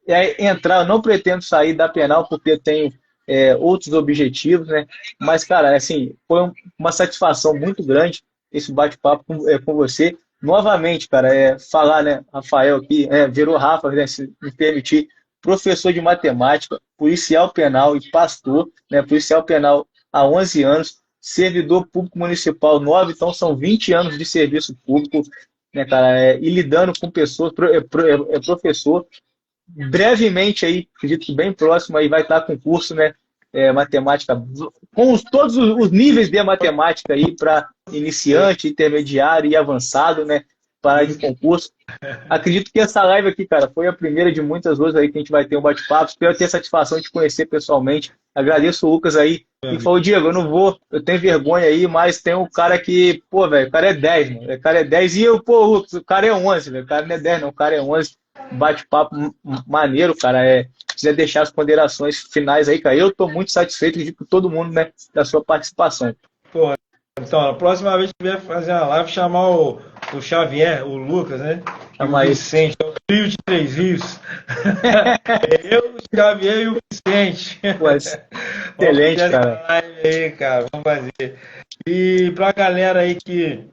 [SPEAKER 1] é entrar. Eu não pretendo sair da penal porque eu tenho outros objetivos, né? Mas, cara, assim, foi uma satisfação muito grande esse bate-papo com você. Novamente, cara, falar, né, Rafael aqui, virou Rafa, né, se me permitir, professor de matemática, policial penal e pastor, né, policial penal há 11 anos, servidor público municipal 9, então são 20 anos de serviço público, né, cara, e lidando com pessoas, professor, brevemente aí, acredito que bem próximo aí vai estar com curso, né? Matemática, com todos os níveis de matemática aí para iniciante, intermediário e avançado, né? Para de concurso. Acredito que essa live aqui, cara, foi a primeira de muitas outras aí que a gente vai ter um bate-papo. Espero ter a satisfação de te conhecer pessoalmente. Agradeço o Lucas aí. E falou, Diego, eu não vou, eu tenho vergonha aí, mas tem um cara que, pô, velho, o cara é 10, mano. O cara é 10 e eu, pô, Lucas, o cara é 11, velho. O cara não é 10, não, o cara é 11. Bate-papo maneiro, cara. Se quiser deixar as ponderações finais aí, cara, eu tô muito satisfeito, acredito que todo mundo, né, da sua participação.
[SPEAKER 2] Pô, então, a próxima vez que vier fazer uma live, chamar o Xavier, o Lucas, né? E o
[SPEAKER 1] Chama aí.
[SPEAKER 2] Vicente, é o trio de três rios. Eu, o Xavier e o Vicente.
[SPEAKER 1] Pô,
[SPEAKER 2] Vamos fazer
[SPEAKER 1] excelente,
[SPEAKER 2] essa
[SPEAKER 1] cara.
[SPEAKER 2] live aí, cara. Vamos fazer. E pra galera aí que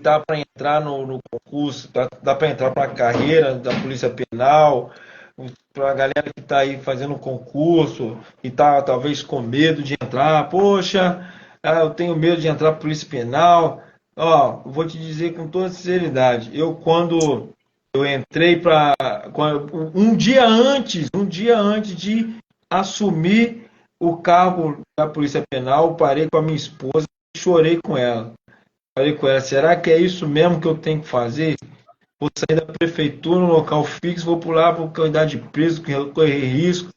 [SPEAKER 2] tá para entrar no concurso, dá para entrar para a carreira da Polícia Penal, para a galera que está aí fazendo concurso e tá talvez com medo de entrar, poxa, eu tenho medo de entrar para Polícia Penal. Ó, vou te dizer com toda sinceridade, eu quando eu entrei para um dia antes de assumir o cargo da Polícia Penal, parei com a minha esposa e chorei com ela. Falei com ela, será que é isso mesmo que eu tenho que fazer? Vou sair da prefeitura, no local fixo, vou pular para cuidar de preso, correr risco.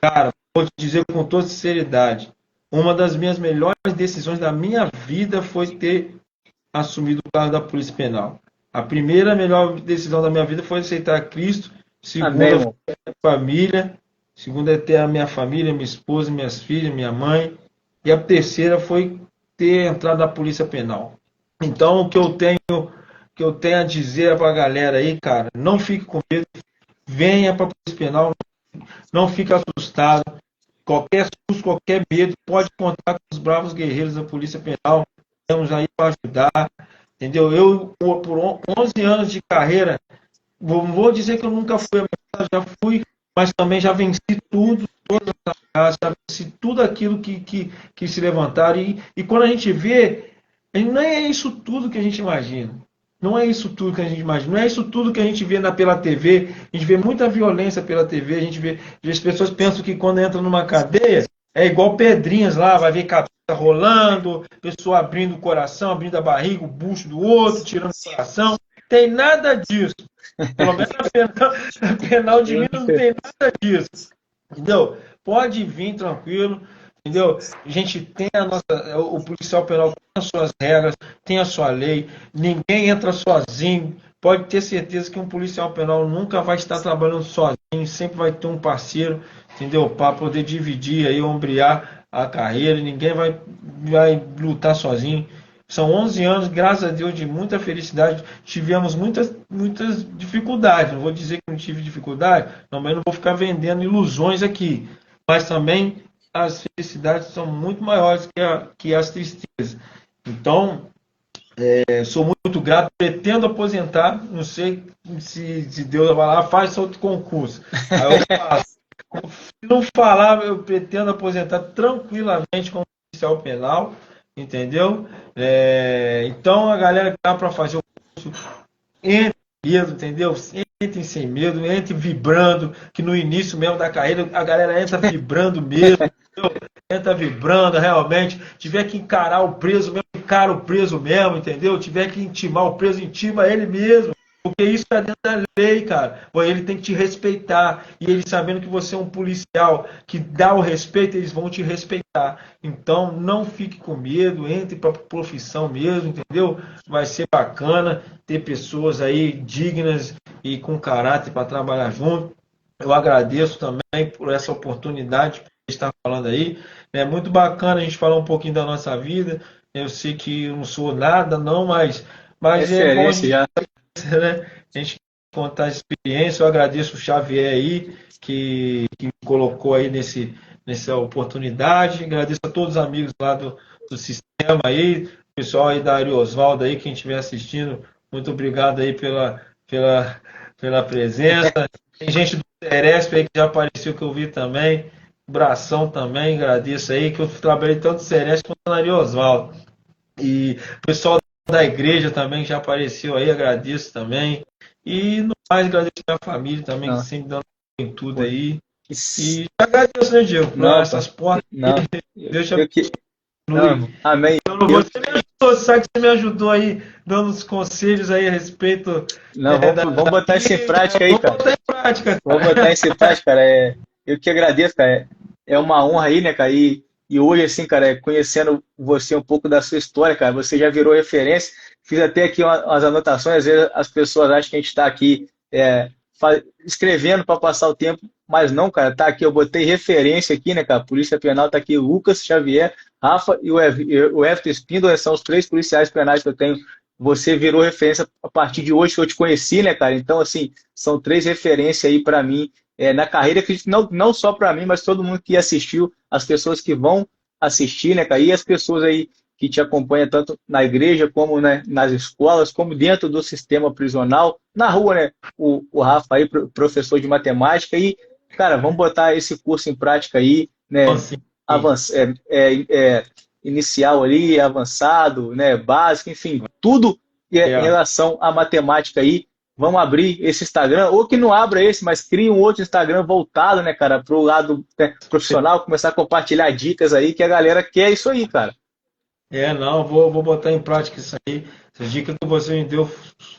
[SPEAKER 2] Cara, vou te dizer com toda sinceridade, uma das minhas melhores decisões da minha vida foi ter assumido o cargo da Polícia Penal. A primeira melhor decisão da minha vida foi aceitar Cristo.
[SPEAKER 1] Amém,
[SPEAKER 2] Segunda foi
[SPEAKER 1] irmão.
[SPEAKER 2] a família. Segunda é ter a minha família, minha esposa, minhas filhas, minha mãe. E a terceira foi ter entrado na Polícia Penal. Então, o que eu tenho a dizer para a galera aí, cara, não fique com medo, venha para a Polícia Penal, não fique assustado. Qualquer susto, qualquer medo, pode contar com os bravos guerreiros da Polícia Penal. Estamos aí para ajudar, entendeu? Eu, por 11 anos de carreira, vou dizer que eu nunca fui ameaçado, já fui, mas também já venci tudo, todas as ameaças, já venci tudo aquilo que se levantaram. E quando a gente vê, não é isso tudo que a gente imagina. Não é isso tudo que a gente imagina. Não é isso tudo que a gente vê pela TV. A gente vê muita violência pela TV. A gente vê. As pessoas pensam que quando entra numa cadeia é igual pedrinhas lá, vai ver cabeça rolando, pessoa abrindo o coração, abrindo a barriga, o bucho do outro, tirando o coração. Tem nada disso. Pelo menos na penal de Minas não tem nada disso. Entendeu? Pode vir tranquilo. Entendeu? A gente tem o policial penal tem as suas regras, tem a sua lei, ninguém entra sozinho. Pode ter certeza que um policial penal nunca vai estar trabalhando sozinho. sempre vai ter um parceiro, entendeu? Para poder dividir aí, ombrear a carreira, ninguém vai lutar sozinho. São 11 anos, graças a Deus, de muita felicidade. Tivemos muitas dificuldades. Não vou dizer que não tive dificuldade, também não vou ficar vendendo ilusões aqui. Mas também as felicidades são muito maiores que as tristezas. Então, sou muito grato, pretendo aposentar. Não sei se Deus vai lá, faz outro concurso. Aí eu faço. Se não falar, eu pretendo aposentar tranquilamente como policial penal, entendeu? Então a galera que dá para fazer o curso, entre medo, entendeu? Entrem sem medo, entre vibrando, que no início mesmo da carreira a galera entra vibrando mesmo, entendeu? Entra vibrando realmente. Tiver que encarar o preso mesmo, encara o preso mesmo, entendeu? Tiver que intimar o preso, intima ele mesmo. Porque isso está dentro da lei, cara. Ele tem que te respeitar. E ele sabendo que você é um policial que dá o respeito, eles vão te respeitar. Então, não fique com medo, entre para a profissão mesmo, entendeu? Vai ser bacana ter pessoas aí dignas e com caráter para trabalhar junto. Eu agradeço também por essa oportunidade que está falando aí. É muito bacana a gente falar um pouquinho da nossa vida. Eu sei que eu não sou nada, não, mas é bom a
[SPEAKER 1] Referência
[SPEAKER 2] gente,
[SPEAKER 1] já.
[SPEAKER 2] né? A gente contar a experiência. Eu agradeço o Xavier aí, que me colocou aí nessa oportunidade. Agradeço a todos os amigos lá do sistema aí, o pessoal aí da Ari Osvaldo aí, quem estiver assistindo, muito obrigado aí pela presença. Tem gente do Ceresp aí que já apareceu que eu vi também. Bração também, agradeço aí, que eu trabalhei tanto no Ceresp quanto na Ari Osvaldo. E o pessoal da igreja também já apareceu aí, agradeço também. E no mais, agradeço a minha família também, que
[SPEAKER 1] Não,
[SPEAKER 2] sempre dando em tudo
[SPEAKER 1] pô,
[SPEAKER 2] aí.
[SPEAKER 1] isso-
[SPEAKER 2] E agradeço, né, Diego, por
[SPEAKER 1] não, pô,
[SPEAKER 2] essas portas.
[SPEAKER 1] não.
[SPEAKER 2] Deus te
[SPEAKER 1] Eu que. Não,
[SPEAKER 2] abençoe.
[SPEAKER 1] irmão. Amém.
[SPEAKER 2] Então,
[SPEAKER 1] Eu,
[SPEAKER 2] você me ajudou, sabe que você me ajudou aí, dando os conselhos aí a respeito
[SPEAKER 1] não, vamos
[SPEAKER 2] da
[SPEAKER 1] botar isso em
[SPEAKER 2] vida.
[SPEAKER 1] prática aí,
[SPEAKER 2] Vamos
[SPEAKER 1] cara.
[SPEAKER 2] botar em prática,
[SPEAKER 1] Vamos
[SPEAKER 2] cara.
[SPEAKER 1] botar isso em prática, cara. Eu que agradeço, cara. É uma honra aí, né, cara? E hoje, assim, cara, conhecendo você um pouco da sua história, cara, você já virou referência. Fiz até aqui umas anotações. Às vezes as pessoas acham que a gente está aqui escrevendo para passar o tempo, mas não, cara. Tá aqui, eu botei referência aqui, né, cara? Polícia Penal tá aqui, Lucas Xavier, Rafa e o Everton Espíndola, são os três policiais penais que eu tenho. Você virou referência a partir de hoje que eu te conheci, né, cara? Então, assim, são três referências aí para mim na carreira, acredito, não só para mim, mas todo mundo que assistiu, as pessoas que vão assistir, né, cara? E as pessoas aí que te acompanham tanto na igreja, como, né, nas escolas, como dentro do sistema prisional, na rua, né? O Rafa aí, professor de matemática, e, cara, vamos botar esse curso em prática aí,
[SPEAKER 2] Então,
[SPEAKER 1] né?
[SPEAKER 2] assim,
[SPEAKER 1] Inicial ali, avançado, né? Básico, enfim, tudo em
[SPEAKER 2] é,
[SPEAKER 1] relação à matemática aí. Vamos abrir esse Instagram, ou que não abra esse, mas crie um outro Instagram voltado, né, cara, para o lado, né, profissional, começar a compartilhar dicas aí, que a galera quer isso aí, cara.
[SPEAKER 2] não, vou botar em prática isso aí. Essas dicas que você me deu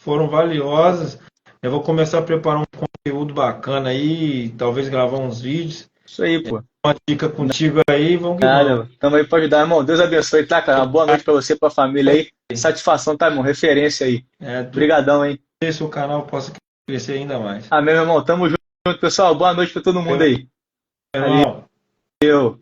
[SPEAKER 2] foram valiosas. Eu vou começar a preparar um conteúdo bacana aí, talvez gravar uns vídeos.
[SPEAKER 1] Isso aí, pô.
[SPEAKER 2] Uma dica contigo aí, vamos que vamos.
[SPEAKER 1] Nada, tamo aí para ajudar, irmão. Deus abençoe, tá, cara? Uma boa noite para você, para a família aí. Satisfação, tá, irmão? Referência aí.
[SPEAKER 2] Tudo
[SPEAKER 1] Obrigadão, hein?
[SPEAKER 2] isso o canal possa crescer ainda mais.
[SPEAKER 1] Amém, meu irmão. Tamo junto, pessoal. Boa noite para todo mundo aí.
[SPEAKER 2] Irmão.
[SPEAKER 1] Valeu.